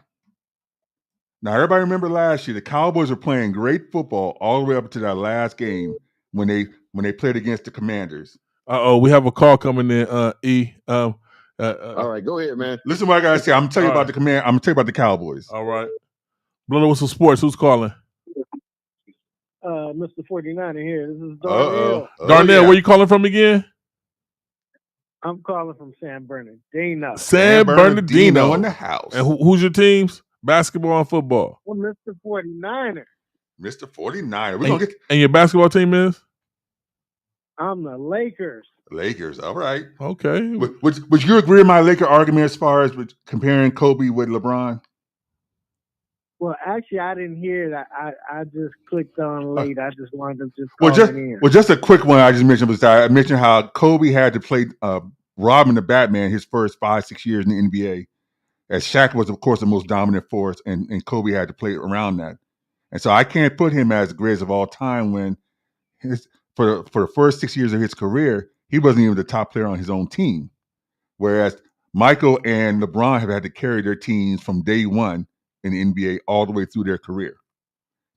Now, everybody remember last year the Cowboys were playing great football all the way up to that last game when they played against the Commanders. We have a call coming in. E. All right, go ahead, man. Listen to what I gotta say. I'm gonna tell you about the Command. I'm gonna tell you about the Cowboys. All right. Blood Whistle Sports. Who's calling? Mr. 49er here. This is Darnell. Darnell, where you calling from again? I'm calling from San Bernardino. San Bernardino in the house. And who's your teams? Basketball and football. Well, Mr. 49er. Mr. 49er. And your basketball team is? I'm the Lakers. Lakers. All right. Okay. Would you agree with my Laker argument as far as with comparing Kobe with LeBron? Well, actually, I didn't hear that. I just clicked on late. I just wanted to just call it in. Well, just a quick one I just mentioned was that I mentioned how Kobe had to play Robin the Batman his first 5-6 years in the NBA, as Shaq was, of course, the most dominant force, and Kobe had to play around that. And so I can't put him as the greatest of all time when for the first 6 years of his career, he wasn't even the top player on his own team. Whereas Michael and LeBron have had to carry their teams from day one in the NBA all the way through their career.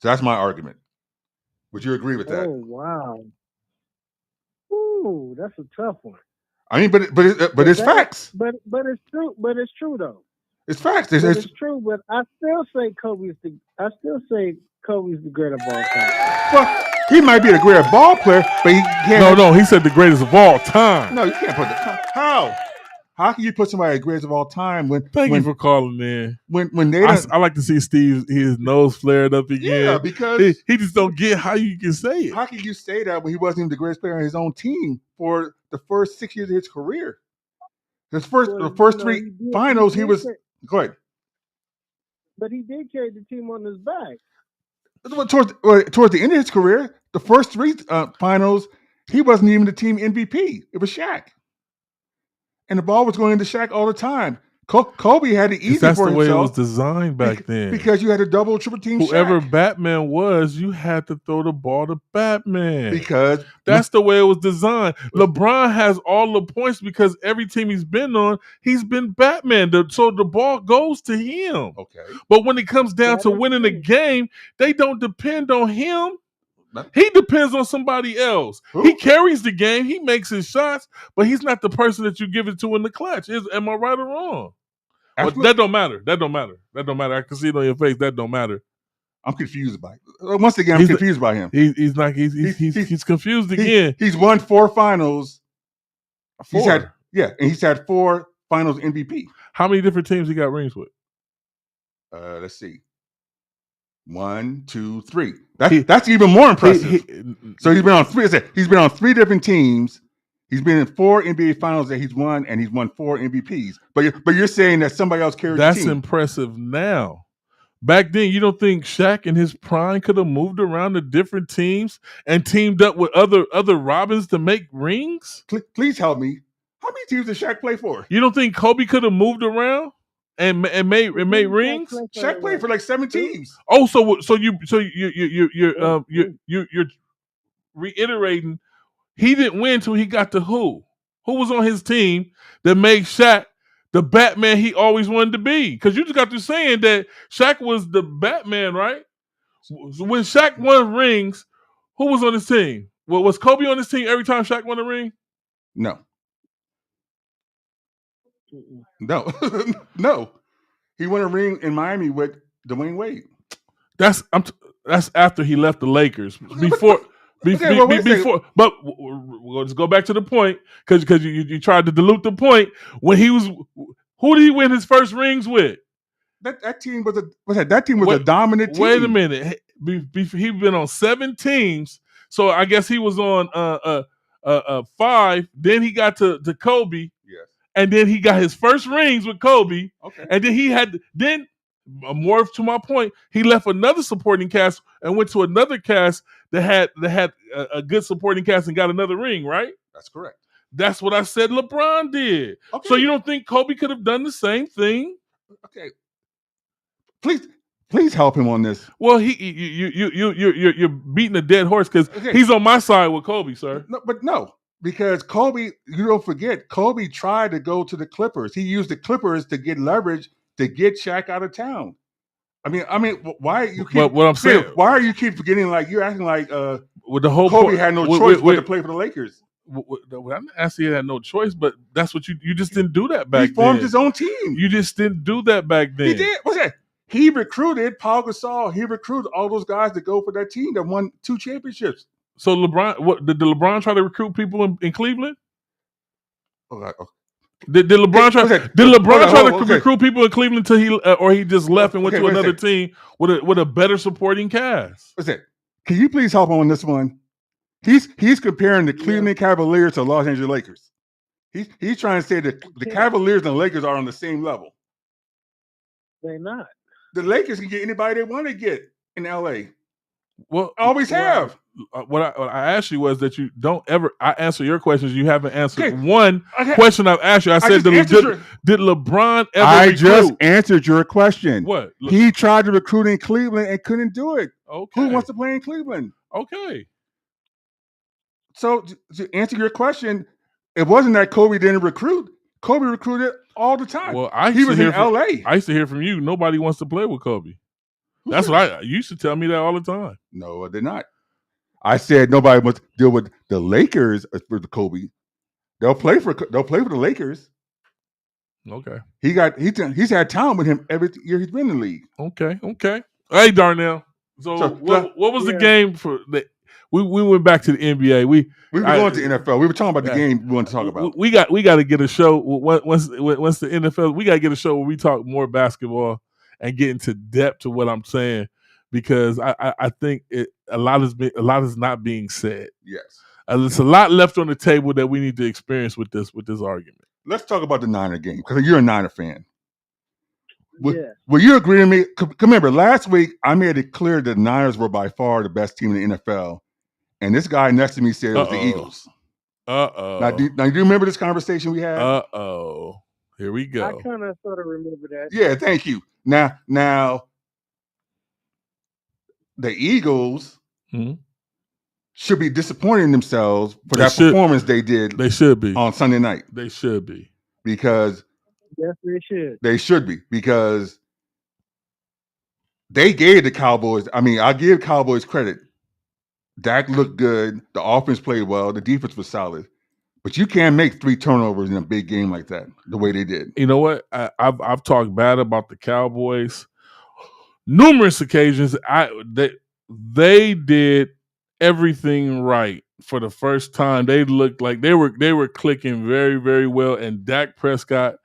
So that's my argument. Would you agree with that? Oh, wow. Ooh, that's a tough one. I mean, but it's facts. But it's true. But it's true though. It's facts. It's true. But I still say Kobe's the greatest of all time. Well, he might be the greatest ball player, but he can't. No, he said the greatest of all time. No, you can't put how. How can you put somebody the greatest of all time when? Thank you for calling in. When they, I like to see Steve his nose flared up again. Yeah, because he just don't get how you can say it. How can you say that when he wasn't even the greatest player on his own team for the first 6 years of his career? The first three finals, he was. Go ahead. But he did carry the team on his back. Towards the end of his career, the first three finals, he wasn't even the team MVP. It was Shaq. And the ball was going into Shaq all the time. Kobe had it easy for himself. That's the way it was designed back then. Because you had a double, triple team Whoever Shaq. Batman was, you had to throw the ball to Batman. Because that's the way it was designed. LeBron has all the points because every team he's been on, he's been Batman. So the ball goes to him. Okay. But when it comes down to winning a game, they don't depend on him. He depends on somebody else. Who? He carries the game. He makes his shots, but he's not the person that you give it to in the clutch. Am I right or wrong? Well, that don't matter. That don't matter. I can see it on your face. That don't matter. I'm confused by it. Once again, I'm confused by him. He's confused again. He's won 4 finals. 4. He's had 4 finals MVP. How many different teams he got rings with? Let's see. 1, 2, 3. That's even more impressive. So he's been on 3. He's been on 3 different teams. He's been in 4 NBA finals that he's won, and he's won 4 MVPs. But you're saying that somebody else carried the team. That's impressive now. Back then, you don't think Shaq in his prime could have moved around to different teams and teamed up with other Robins to make rings? Please help me. How many teams did Shaq play for? You don't think Kobe could have moved around and made rings? Shaq played for like 7 teams. Oh, so you're reiterating. He didn't win until he got to who? Who was on his team that made Shaq the Batman he always wanted to be? Because you just got through saying that Shaq was the Batman, right? So when Shaq won rings, who was on his team? Well, was Kobe on his team every time Shaq won a ring? No. No. He won a ring in Miami with Dwayne Wade. That's after he left the Lakers. Before. But we'll just go back to the point because you tried to dilute the point. When he was, who did he win his first rings with? That team was a dominant team. Wait a minute, he been on 7 teams, so I guess he was on 5. Then he got to Kobe, yes, and then he got his first rings with Kobe. Okay, and then he had more to my point, he left another supporting cast and went to another cast that had a good supporting cast and got another ring, right? That's correct. That's what I said LeBron did. Okay. So you don't think Kobe could have done the same thing? Okay. Please help him on this. Well, you're beating a dead horse because he's on my side with Kobe, sir. No. Because Kobe, you don't forget, Kobe tried to go to the Clippers. He used the Clippers to get leverage to get Shaq out of town. I mean, why you keep? What I'm saying, why are you keep forgetting? Like you're acting like with the whole Kobe had no choice but to play for the Lakers. I'm not asking he had no choice, but that's what you just didn't do that back then. He formed his own team. You just didn't do that back then. He did. What's that? He recruited Paul Gasol. He recruited all those guys to go for that team that won 2 championships. So LeBron, did LeBron try to recruit people in Cleveland? Okay. Did LeBron try? Did LeBron try to recruit people in Cleveland until he just left and went to another team with a better supporting cast? What's that? Can you please help him on this one? He's comparing the Cleveland Cavaliers to Los Angeles Lakers. He's trying to say that the Cavaliers and the Lakers are on the same level. They're not. The Lakers can get anybody they want to get in LA. Well, Always have. What I asked you was that you don't ever. I answer your questions. You haven't answered Okay. one Okay. question I've asked you. I said, did LeBron ever I recruit? just answered your question. What? He tried to recruit in Cleveland and couldn't do it. Okay. Who wants to play in Cleveland? Okay. So to answer your question, it wasn't that Kobe didn't recruit. Kobe recruited all the time. Well, he was in LA. I used to hear from you. Nobody wants to play with Kobe. That's what you used to tell me that all the time. No, I did not. I said nobody wants to deal with the Lakers for the Kobe. They'll play for the Lakers. Okay. He's had time with him every year he's been in the league. Okay. Hey, Darnell. So what was the game for the? We went back to the NBA. We were going to NFL. We were talking about the game we wanted to talk about. We got to get a show once the NFL. We got to get a show where we talk more basketball and get into depth to what I'm saying, because I think a lot is not being said. Yes, there's a lot left on the table that we need to experience with this argument. Let's talk about the Niner game, because you're a Niner fan. Will you agree with me? Remember, last week I made it clear that the Niners were by far the best team in the NFL. And this guy next to me said it was the Eagles. Now, do you remember this conversation we had? Here we go. I kind of sort of remember that. Yeah, thank you. Now, the Eagles should be disappointed in themselves for that performance they did. They should be on Sunday night. They should be, because yes, they should. They should be, because they gave the Cowboys. I mean, I give Cowboys credit. Dak looked good. The offense played well. The defense was solid. But you can't make 3 turnovers in a big game like that, the way they did. You know what? I've talked bad about the Cowboys numerous occasions. They did everything right for the first time. They looked like they were clicking very, very well. And Dak Prescott,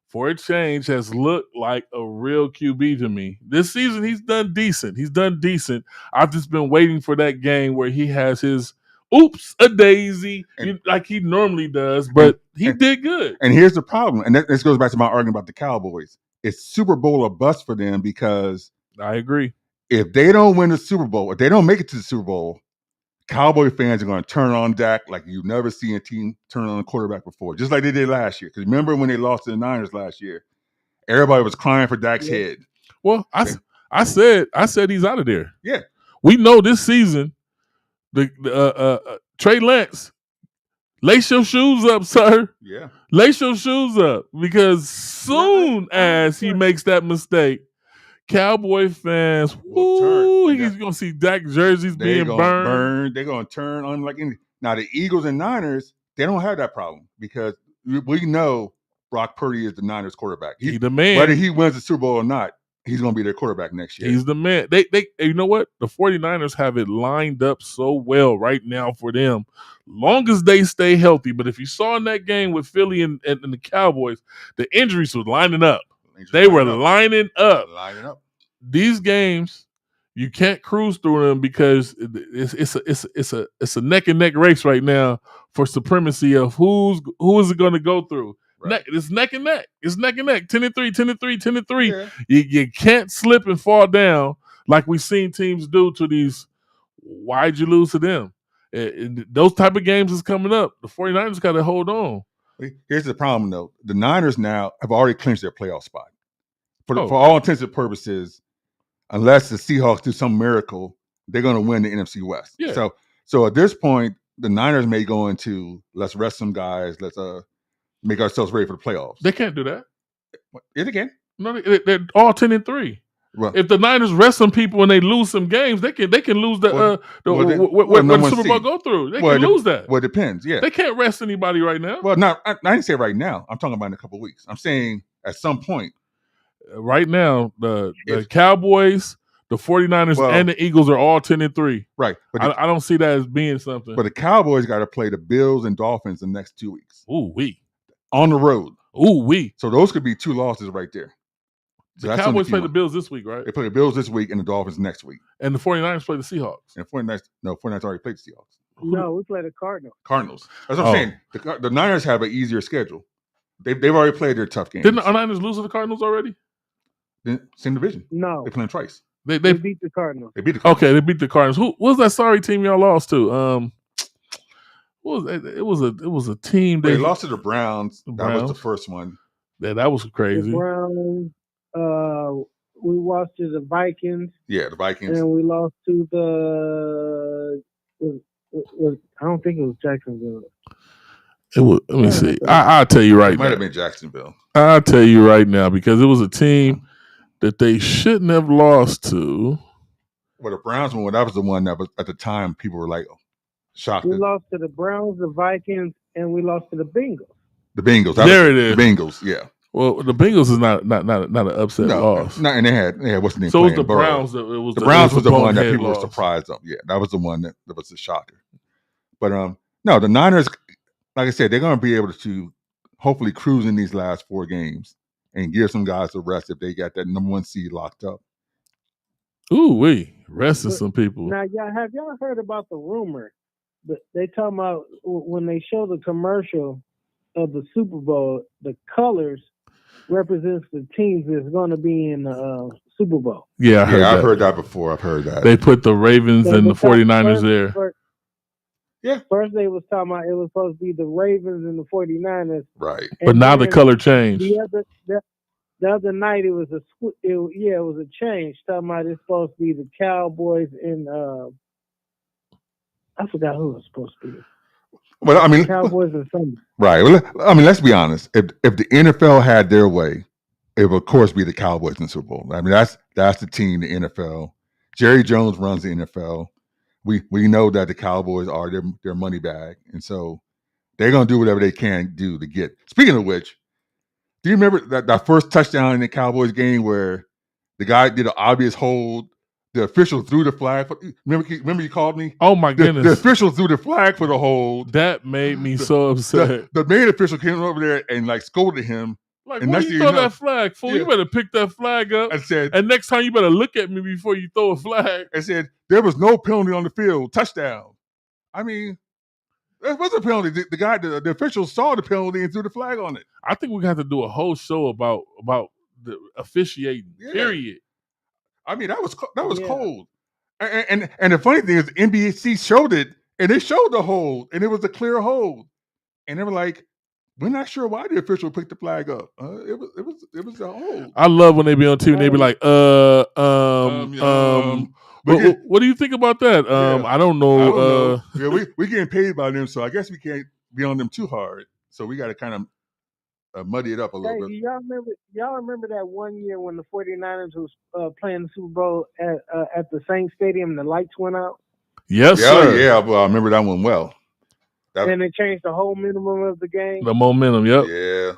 for a change, has looked like a real QB to me. This season, he's done decent. I've just been waiting for that game where he has his oops a daisy, like he normally does, but he did good. And here's the problem, and this goes back to my argument about the Cowboys. It's Super Bowl or bust for them, because I agree. If they don't win the Super Bowl, if they don't make it to the Super Bowl, Cowboy fans are going to turn on Dak like you've never seen a team turn on a quarterback before, just like they did last year. Because remember when they lost to the Niners last year, everybody was crying for Dak's head. Well, I said he's out of there. Yeah, we know this season. The Trey Lance, lace your shoes up, sir. Yeah, lace your shoes up, because soon as he makes that mistake, Cowboy fans, he's gonna see Dak jerseys being burned. They're gonna turn on him like anything. Now the Eagles and Niners, they don't have that problem, because we know Brock Purdy is the Niners quarterback. He's the man. Whether he wins the Super Bowl or not, he's gonna be their quarterback next year. He's the man. They you know what? The 49ers have it lined up so well right now for them, long as they stay healthy. But if you saw in that game with Philly and the Cowboys, the injuries were lining up. They were lining up. These games, you can't cruise through them, because it's a neck and neck race right now for supremacy of who is it going to go through. Right. It's neck and neck. It's neck and neck. 10-3, 10-3, 10-3. Yeah. You can't slip and fall down like we've seen teams do to these. Why'd you lose to them? Those type of games is coming up. The 49ers got to hold on. Here's the problem, though. The Niners now have already clinched their playoff spot. For all intents and purposes, unless the Seahawks do some miracle, they're going to win the NFC West. Yeah. So at this point, the Niners may go into, let's rest some guys, let's make ourselves ready for the playoffs. They can't do that. Yeah, they can. No, they're all 10-3. Well, if the Niners rest some people and they lose some games, they can lose the Super Bowl go through. They can lose that. Well, it depends. Yeah, they can't rest anybody right now. Well, no, I didn't say right now. I'm talking about in a couple of weeks. I'm saying at some point. Right now, the Cowboys, the 49ers, and the Eagles are all 10-3. Right, but I don't see that as being something. But the Cowboys got to play the Bills and Dolphins the next 2 weeks. On the road. So those could be 2 losses right there. So the Cowboys play the Bills this week, right? They play the Bills this week and the Dolphins next week. And the 49ers play the Seahawks. And 49ers already played the Seahawks. No, we play the Cardinals. That's what I'm saying. The Niners have an easier schedule. They've already played their tough games. Didn't the Niners lose to the Cardinals already? Same division. No. They're playing twice. They beat the Cardinals. They beat the Cardinals. Okay, they beat the Cardinals. Who was that sorry team y'all lost to? What was it? It was a team. They lost to the Browns. The That was the Browns. first one. Yeah, that was The crazy. Browns. We lost to the Vikings. Yeah, the Vikings. And we lost to the. I don't think it was Jacksonville. It was. Let me see. I'll tell you right It might now. have been Jacksonville. I'll tell you right now because it was a team that they shouldn't have lost to. Well, the Browns one. That was the one that was at the time people were like shocked. We lost to the Browns, the Vikings, and we lost to the Bengals. The Bengals. There it is. The Bengals. Yeah. Well, the Bengals is not an upset loss. No, and they had what's the name? So it was the Burrow. Browns. The Browns was the one that people loss. were surprised of. Yeah, that was the one that was a shocker. But no, the Niners, like I said, they're going to be able to hopefully cruise in these last 4 games and give some guys a rest if they got that number 1 seed locked up. Ooh, resting some people. Now, have y'all heard about the rumor that they talking about when they show the commercial of the Super Bowl, the colors represents the teams that's going to be in the Super Bowl. Yeah, I've heard that before. I've heard that. They put the Ravens and the 49ers there. First they was talking about it was supposed to be the Ravens and the 49ers. Right. But now the color changed. The other night it was a change. Talking about it's supposed to be the Cowboys and I forgot who it was supposed to be. Well, I mean, Cowboys and something. Right. Well, I mean, let's be honest. If the NFL had their way, it would of course be the Cowboys in the Super Bowl. I mean, that's the team, the NFL. Jerry Jones runs the NFL. We know that the Cowboys are their money bag, and so they're gonna do whatever they can do to get. Speaking of which, do you remember that first touchdown in the Cowboys game where the guy did an obvious hold? The official threw the flag. Remember you called me? Oh my goodness! The official threw the flag for the hold. That made me so upset. The main official came over there and like scolded him. Like, why you throw that flag, fool? Yeah. You better pick that flag up. And next time you better look at me before you throw a flag. I said there was no penalty on the field. Touchdown. I mean, there was a penalty. The official saw the penalty and threw the flag on it. I think we have to do a whole show about the officiating. Yeah. Period. I mean, that was cold. And the funny thing is, NBC showed it, and they showed the hold, and it was a clear hold, and they were like, "We're not sure why the official picked the flag up. It was a hold." I love when they be on TV and they be like, what do you think about that? I don't know. Yeah, we getting paid by them, so I guess we can't be on them too hard. So we got to kind of muddy it up a little bit. Y'all remember that one year when the 49ers was playing the Super Bowl at the Saints Stadium and the lights went out? Yes, sir. Yeah, well, I remember that one well. And it changed the whole minimum of the game. The momentum, yep. Yeah,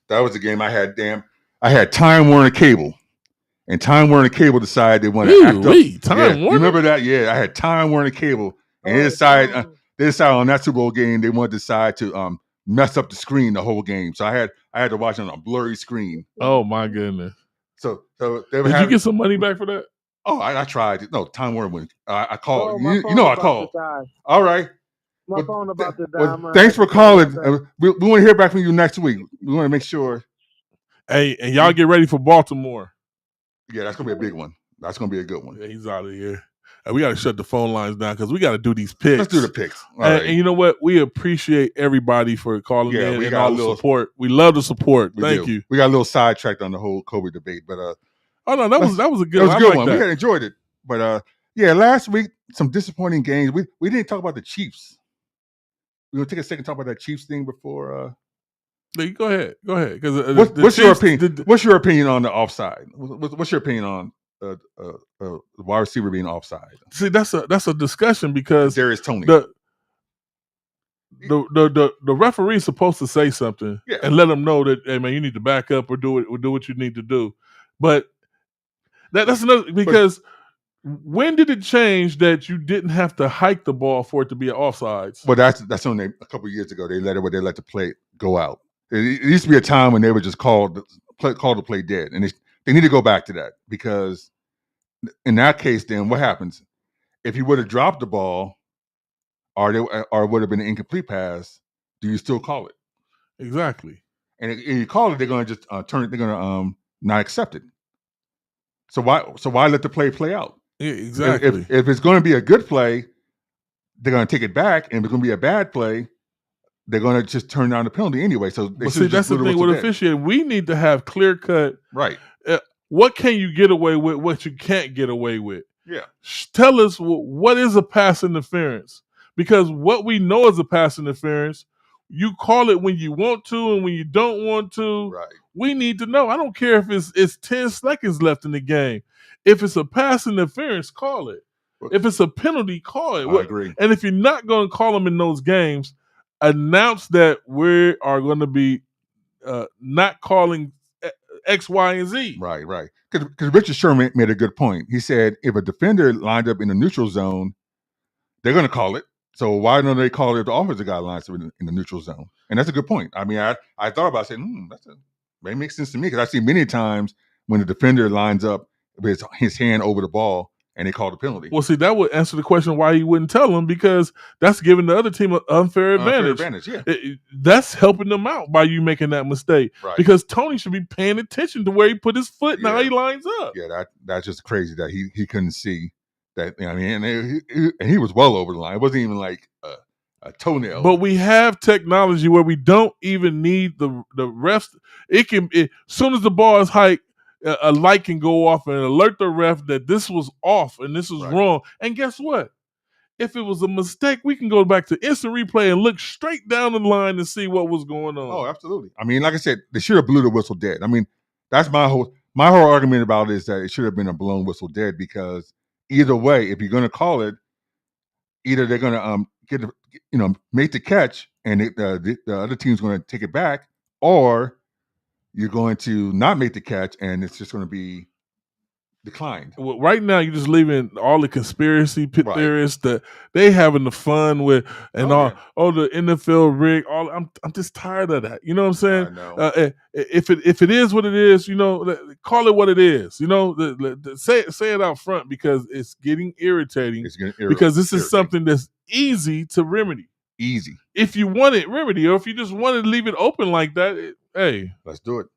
that was the game I had. I had Time Warner Cable, and Time Warner Cable decided they wanted to act up. Time Warner? You remember that? Yeah, I had Time Warner Cable, and they decided on that Super Bowl game they wanted to decide to mess up the screen the whole game. So I had to watch it on a blurry screen. Oh my goodness! So did you get some money back for that? Oh, I tried. No, Time Warner went. I called. You know I called. All right. My phone about to die. Thanks for calling. We want to hear back from you next week. We want to make sure. Hey, and y'all get ready for Baltimore. Yeah, that's gonna be a big one. That's gonna be a good one. Yeah, he's out of here. We got to shut the phone lines down because we got to do these picks. Let's do the picks. And you know what? We appreciate everybody for calling in and all the support. We love the support. Thank you. We got a little sidetracked on the whole COVID debate, but oh no, that was a good. That was a good one. We had enjoyed it, but last week some disappointing games. We didn't talk about the Chiefs. We gonna take a second to talk about that Chiefs thing before. Go ahead. Because what's your opinion? What's your opinion on the offside? What's your opinion on the wide receiver being offside? See, that's a discussion because there is Tony. The referee's supposed to say something and let them know that, hey man, you need to back up or do what you need to do. But that's another because. When did it change that you didn't have to hike the ball for it to be an offsides? Well, that's only a couple of years ago. They let the play go out. It used to be a time when they would just call the play dead, and they need to go back to that because in that case, then what happens if you would have dropped the ball, or it would have been an incomplete pass? Do you still call it? Exactly. And if you call it, they're going to just turn it. They're going to not accept it. So why let the play out? Yeah, exactly. If it's going to be a good play, they're going to take it back, and if it's going to be a bad play, they're going to just turn down the penalty anyway. So they But should see, just that's the blew the thing whistle with dead. officiating. We need to have clear cut. Right. What can you get away with? What you can't get away with? Yeah. Tell us what is a pass interference, because what we know is a pass interference. You call it when you want to and when you don't want to. Right. We need to know. I don't care if it's 10 seconds left in the game. If it's a pass interference, call it. If it's a penalty, call it. I agree. And if you're not going to call them in those games, announce that we are going to be not calling X, Y, and Z. Right. Because Richard Sherman made a good point. He said if a defender lined up in the neutral zone, they're going to call it. So why don't they call it if the offensive guy lines up in the neutral zone? And that's a good point. I mean, I thought about saying, that makes sense to me, because I see many times when the defender lines up with his hand over the ball and they call the penalty. Well, see, that would answer the question why you wouldn't tell them, because that's giving the other team an unfair advantage. Yeah. That's helping them out by you making that mistake. Right. Because Tony should be paying attention to where he put his foot and how he lines up. Yeah, that's just crazy that he couldn't see that. I mean, and he was well over the line. It wasn't even like a toenail. But we have technology where we don't even need the refs. As soon as the ball is hiked, a light can go off and alert the ref that this was off and this was wrong. And guess what? If it was a mistake, we can go back to instant replay and look straight down the line and see what was going on. Oh, absolutely. I mean, like I said, they should have blew the whistle dead. I mean, that's my whole argument about it, is that it should have been a blown whistle dead, because either way, if you're going to call it, either they're going to make the catch and the other team's going to take it back, or you're going to not make the catch and it's just going to be declined. Well, right now, you're just leaving all the conspiracy theorists that they having the fun with, and the NFL rig. I'm just tired of that. You know what I'm saying? I know. If it is what it is, call it what it is. Say it out front, because it's getting irritating. Because this is something that's easy to remedy. Easy. If you want it remedy, or if you just want to leave it open like that, hey, let's do it.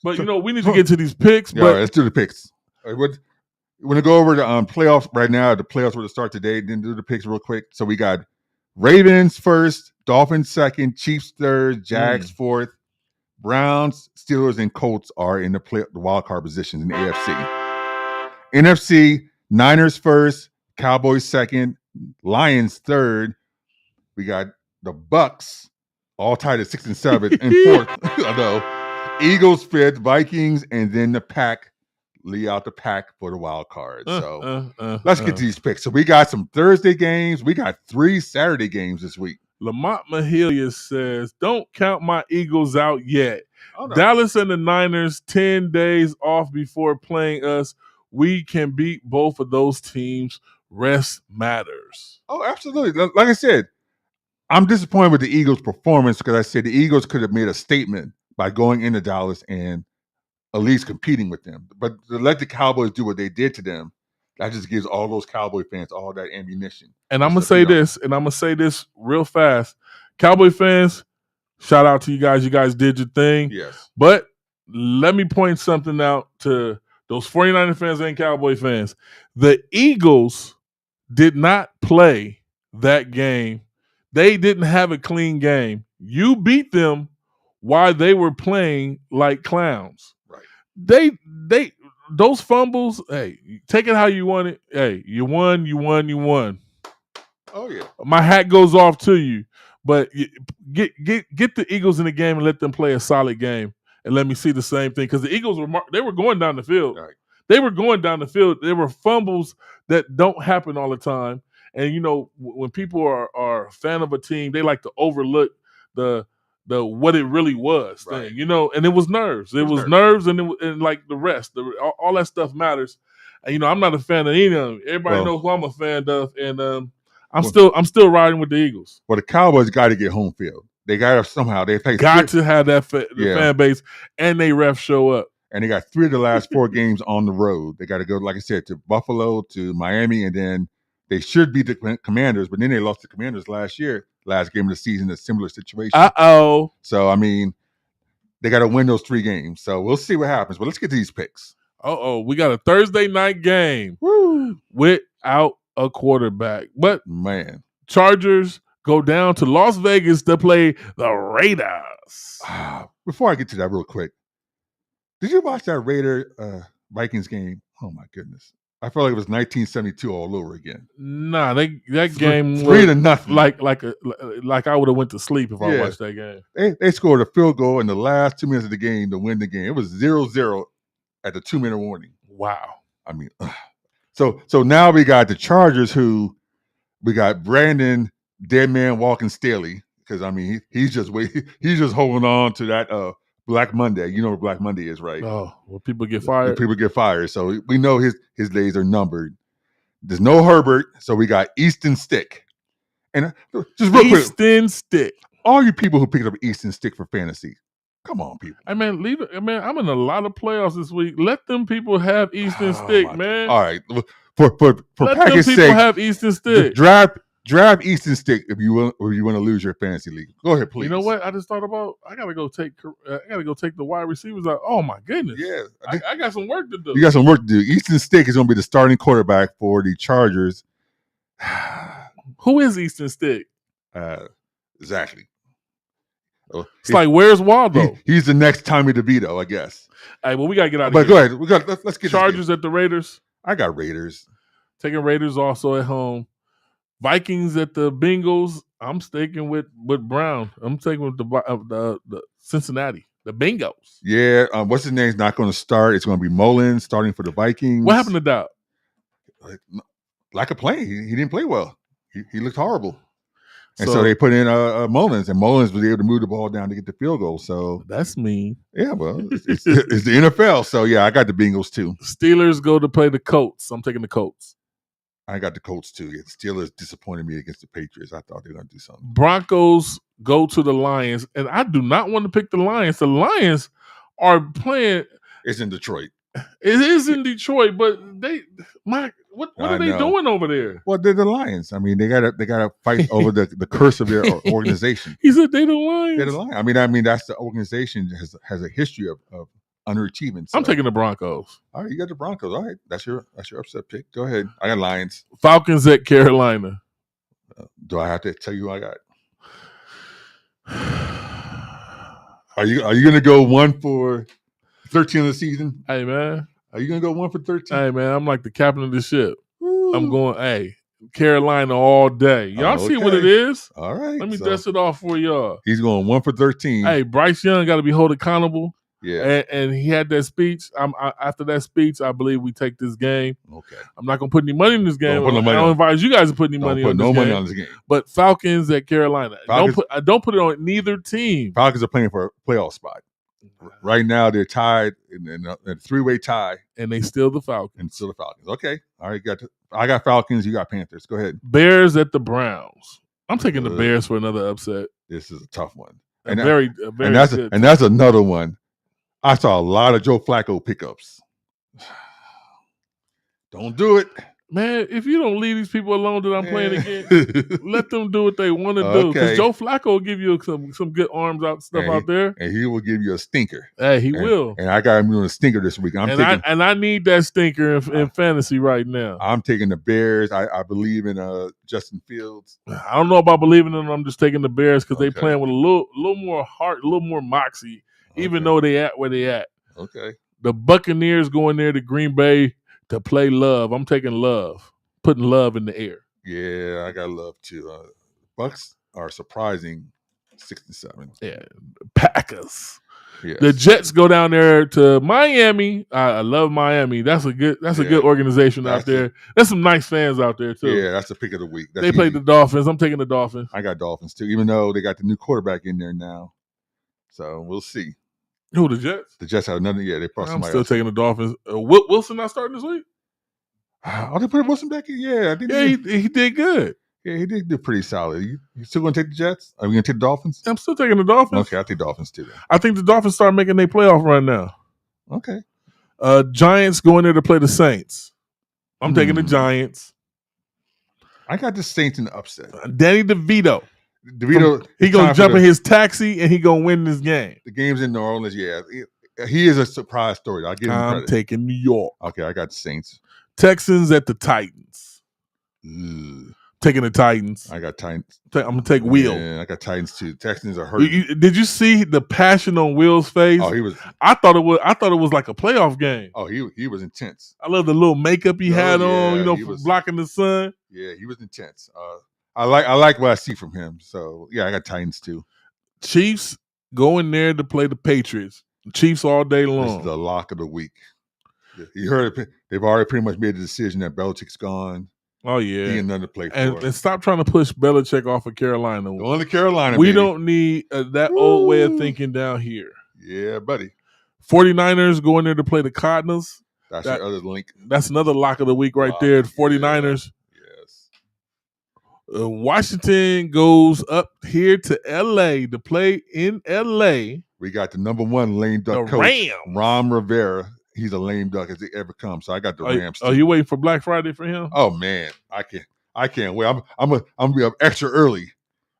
But we need to get to these picks. Yeah, let's do the picks. We're going to go over the playoffs right now. The playoffs were to start today. Then do the picks real quick. So we got Ravens first, Dolphins second, Chiefs third, Jags fourth, Browns, Steelers, and Colts are in the wild card positions in the AFC. NFC, Niners first, Cowboys second, Lions third. We got the Bucks all tied at 6 and 7 and fourth. I know. Eagles fifth, Vikings, and then the Pack lead out the pack for the wild card. So let's get to these picks. So we got some Thursday games. We got 3 Saturday games this week. Lamont Mahalia says, "Don't count my Eagles out yet. Oh, no. Dallas and the Niners 10 days off before playing us. We can beat both of those teams. Rest matters." Oh, absolutely. Like I said, I'm disappointed with the Eagles' performance, because I said the Eagles could have made a statement by going into Dallas and at least competing with them. But to let the Cowboys do what they did to them, that just gives all those Cowboy fans all that ammunition. And I'm going to say this real fast. Cowboy fans, shout out to you guys. You guys did your thing. Yes. But let me point something out to those 49er fans and Cowboy fans. The Eagles did not play that game. They didn't have a clean game. You beat them while they were playing like clowns. Right. Those fumbles, hey, take it how you want it. Hey, you won. Oh yeah. My hat goes off to you. But get the Eagles in the game and let them play a solid game, and let me see the same thing, because the Eagles were going down the field. Right. They were going down the field. There were fumbles that don't happen all the time. And when people are a fan of a team, they like to overlook the what it really was thing, and it was nerves. It was nerves, and like the rest, all that stuff matters. And I'm not a fan of any of them. Everybody knows who I'm a fan of, and I'm still riding with the Eagles. Well, the Cowboys got to get home field. They got to somehow. They got to have that fan base, and they refs show up. And they got 3 of the last 4 games on the road. They got to go, like I said, to Buffalo, to Miami, and then they should beat the Commanders, but then they lost the Commanders last game of the season, a similar situation. Uh-oh. So, I mean, they got to win those 3 games. So we'll see what happens. But let's get to these picks. We got a Thursday night game without a quarterback. But Man, Chargers go down to Las Vegas to play the Raiders. Before I get to that real quick, did you watch that Raider Vikings game? Oh my goodness. I felt like it was 1972 all over again. Nah, that game 3-0. Like I would have went to sleep if I watched that game. They scored a field goal in the last 2 minutes of the game to win the game. It was 0-0 at the 2-minute warning. Wow. I mean, so now we got the Chargers, who we got Brandon Dead Man Walking Staley, because I mean he's just holding on to that Black Monday. You know what Black Monday is, right? Oh, well, people get fired. People get fired. So we know his days are numbered. There's no Herbert, so we got Easton Stick. And just real quick, Easton Stick. All you people who picked up Easton Stick for fantasy, come on, people. I'm in a lot of playoffs this week. Let them people have Easton Stick, man. All right, for let package them people sake, have Easton Stick. Draft Easton Stick if you want to lose your fantasy league. Go ahead, please. You know what? I just thought about. I gotta go take the wide receivers out. Oh my goodness! Yeah, I got some work to do. You got some work to do. Easton Stick is going to be the starting quarterback for the Chargers. Who is Easton Stick? Exactly. It's like, where's Waldo? He's the next Tommy DeVito, I guess. Hey, well, we gotta get out of here. But go ahead. Let's get Chargers at the Raiders. I got Raiders. Taking Raiders also at home. Vikings at the Bengals. I'm sticking with Brown. I'm taking with the Cincinnati, the Bengals. Yeah, what's his name's not going to start. It's going to be Mullins starting for the Vikings. What happened to Dow? Like a play. He didn't play well. He looked horrible. And so they put in Mullins, and Mullins was able to move the ball down to get the field goal. So that's mean. Yeah, well, it's the NFL. So yeah, I got the Bengals too. Steelers go to play the Colts. I'm taking the Colts. I got the Colts too. The Steelers disappointed me against the Patriots. I thought they were going to do something. Broncos go to the Lions, and I do not want to pick the Lions. The Lions are playing. It's in Detroit. It is in Detroit, but what are they doing over there? Well, they're the Lions. I mean, they gotta fight over the curse of their organization. He said they're the Lions. They're the Lions. I mean that's the organization has a history of underachievement. So. I'm taking the Broncos. All right, you got the Broncos. All right, that's your upset pick. Go ahead. I got Lions. Falcons at Carolina. Do I have to tell you who I got? Are you going to go 1 for 13 of the season? Hey man, are you going to go 1 for 13? Hey man, I'm like the captain of the ship. Ooh. I'm going. Carolina all day. Y'all see what it is? All right. Let me dust it off for y'all. He's going 1 for 13. Hey, Bryce Young got to be held accountable. Yeah, and he had that speech. After that speech, I believe we take this game. Okay, I'm not gonna put any money in this game. I don't advise you guys to put any money on this game. Money on this game. But Falcons at Carolina. Don't put it on neither team. Falcons are playing for a playoff spot. Right now, they're tied in a 3-way tie, and they still the Falcons. Okay, all right. I got Falcons. You got Panthers. Go ahead. Bears at the Browns. I'm taking the Bears for another upset. This is a tough one, and that's another one. I saw a lot of Joe Flacco pickups. Don't do it. Man, if you don't leave these people alone that I'm playing against, let them do what they want to do. Because Joe Flacco will give you some good arms out stuff out there. And he will give you a stinker. Hey, he will. And I got him doing a stinker this week. I need that stinker in fantasy right now. I'm taking the Bears. I believe in Justin Fields. I don't know about believing in them. I'm just taking the Bears because they playing with a little more heart, a little more moxie. Even though they at where they at. Okay. The Buccaneers going there to Green Bay to play Love. I'm taking Love. Putting Love in the air. Yeah, I got Love too. Bucks are surprising 6-7. Yeah. Packers. Yes. The Jets go down there to Miami. I love Miami. That's a good organization out there. There's some nice fans out there too. Yeah, that's the pick of the week. They played the Dolphins. I'm taking the Dolphins. I got Dolphins too, even though they got the new quarterback in there now. So we'll see. Who, the Jets? The Jets have another. Yeah, they brought somebody. I'm still taking the Dolphins. Wilson not starting this week? Oh, they put Wilson back in? Yeah, I think he did good. Yeah, he did do pretty solid. You still going to take the Jets? Are you going to take the Dolphins? I'm still taking the Dolphins. Okay, I'll take Dolphins too. Then. I think the Dolphins start making their playoff run now. Okay. Giants going there to play the Saints. I'm taking the Giants. I got the Saints in the upset. Danny DeVito. He gonna jump in his taxi and he gonna win this game. The game's in New Orleans. Yeah, he is a surprise story. I'll give him I'm credit. taking New York. Okay, I got the Saints. Texans at the Titans. Ugh. Taking the Titans. I got Titans. I'm gonna take Will. Yeah, I got Titans too. Texans are hurting. Did you see the passion on Will's face? Oh, he was. I thought it was like a playoff game. Oh, he was intense. I love the little makeup he had on, yeah, for blocking the sun. Yeah, he was intense. I like what I see from him. So yeah, I got Titans too. Chiefs go in there to play the Patriots. Chiefs all day long. This is the lock of the week. You heard it. They've already pretty much made the decision that Belichick's gone. Oh yeah, he ain't nothing to play for. And stop trying to push Belichick off of Carolina. Going to Carolina. We baby. don't need that old way of thinking down here. Yeah, buddy. 49ers go in there to play the Cardinals. That's your other link. That's another lock of the week right there. The 49ers. Yes. Washington goes up here to L.A. to play in L.A. We got the number one lame duck The coach, Rams. Ron Rivera. He's a lame duck as it ever comes. So I got the Rams. Are you waiting for Black Friday for him? Oh man, I can't wait. I'm gonna be up extra early.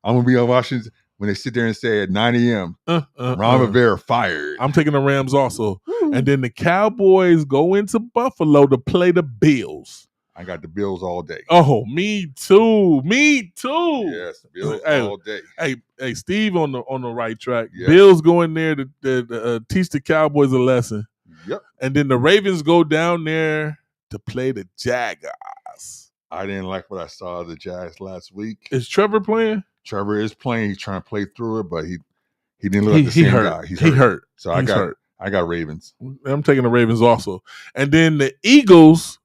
I'm gonna be on Washington when they sit there and say at 9 a.m. Ron Rivera fired. I'm taking the Rams also. Woo. And then the Cowboys go into Buffalo to play the Bills. I got the Bills all day. Oh, me too. Me too. Yes, Bills all day. Hey, Steve on the right track. Yes. Bills go in there to teach the Cowboys a lesson. Yep. And then the Ravens go down there to play the Jaguars. I didn't like what I saw of the Jags last week. Is Trevor playing? Trevor is playing. He's trying to play through it, but he didn't look like the same guy. He's hurt. So I got Ravens. I'm taking the Ravens also. And then the Eagles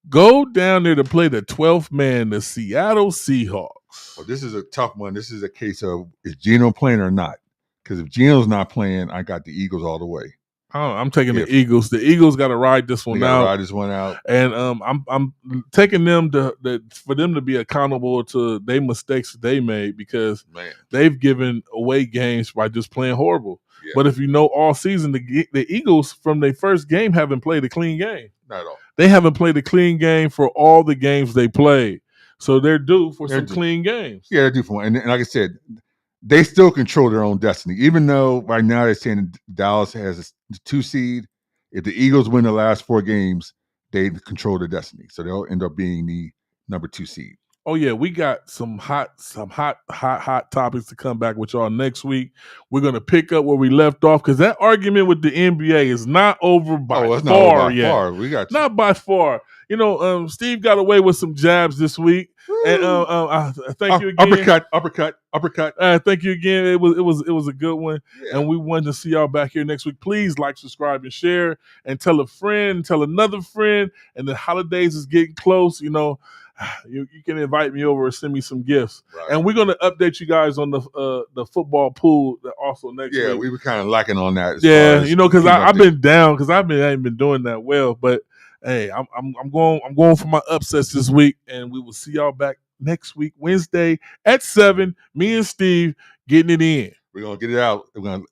go down there to play the 12th man, the Seattle Seahawks. Well, this is a tough one. This is a case of is Geno playing or not? Because if Geno's not playing, I got the Eagles all the way. I'm taking the Eagles. The Eagles got to ride this one out. Ride this one out, and I'm taking them for them to be accountable to their mistakes that they made because they've given away games by just playing horrible. Yeah. But if you know, all season the Eagles from their first game haven't played a clean game. Not at all. They haven't played a clean game for all the games they played, so they're due for some clean games. Yeah, they're due for one. And like I said, they still control their own destiny, even though right now they're saying Dallas has a 2 seed. If the Eagles win the last 4 games, they control their destiny. So they'll end up being the number 2 seed. Oh yeah, we got some hot topics to come back with y'all next week. We're gonna pick up where we left off because that argument with the NBA is not over by far yet. We got not by far. Steve got away with some jabs this week. And thank you again. Uppercut. Thank you again. It was a good one, and we wanted to see y'all back here next week. Please like, subscribe, and share, and tell a friend, tell another friend. And the holidays is getting close. You can invite me over and send me some gifts, and we're gonna update you guys on the football pool also next week. Yeah, we were kind of lacking on that. Because I've been down because I ain't been doing that well, but. Hey, I'm going for my upsets this week, and we will see y'all back next week, Wednesday at 7. Me and Steve getting it in. We're gonna get it out. Like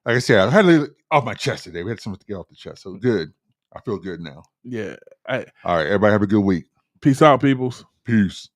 I said, I had to get it off my chest today. We had something to get off the chest, so good. I feel good now. Yeah. All right, everybody have a good week. Peace out, peoples. Peace.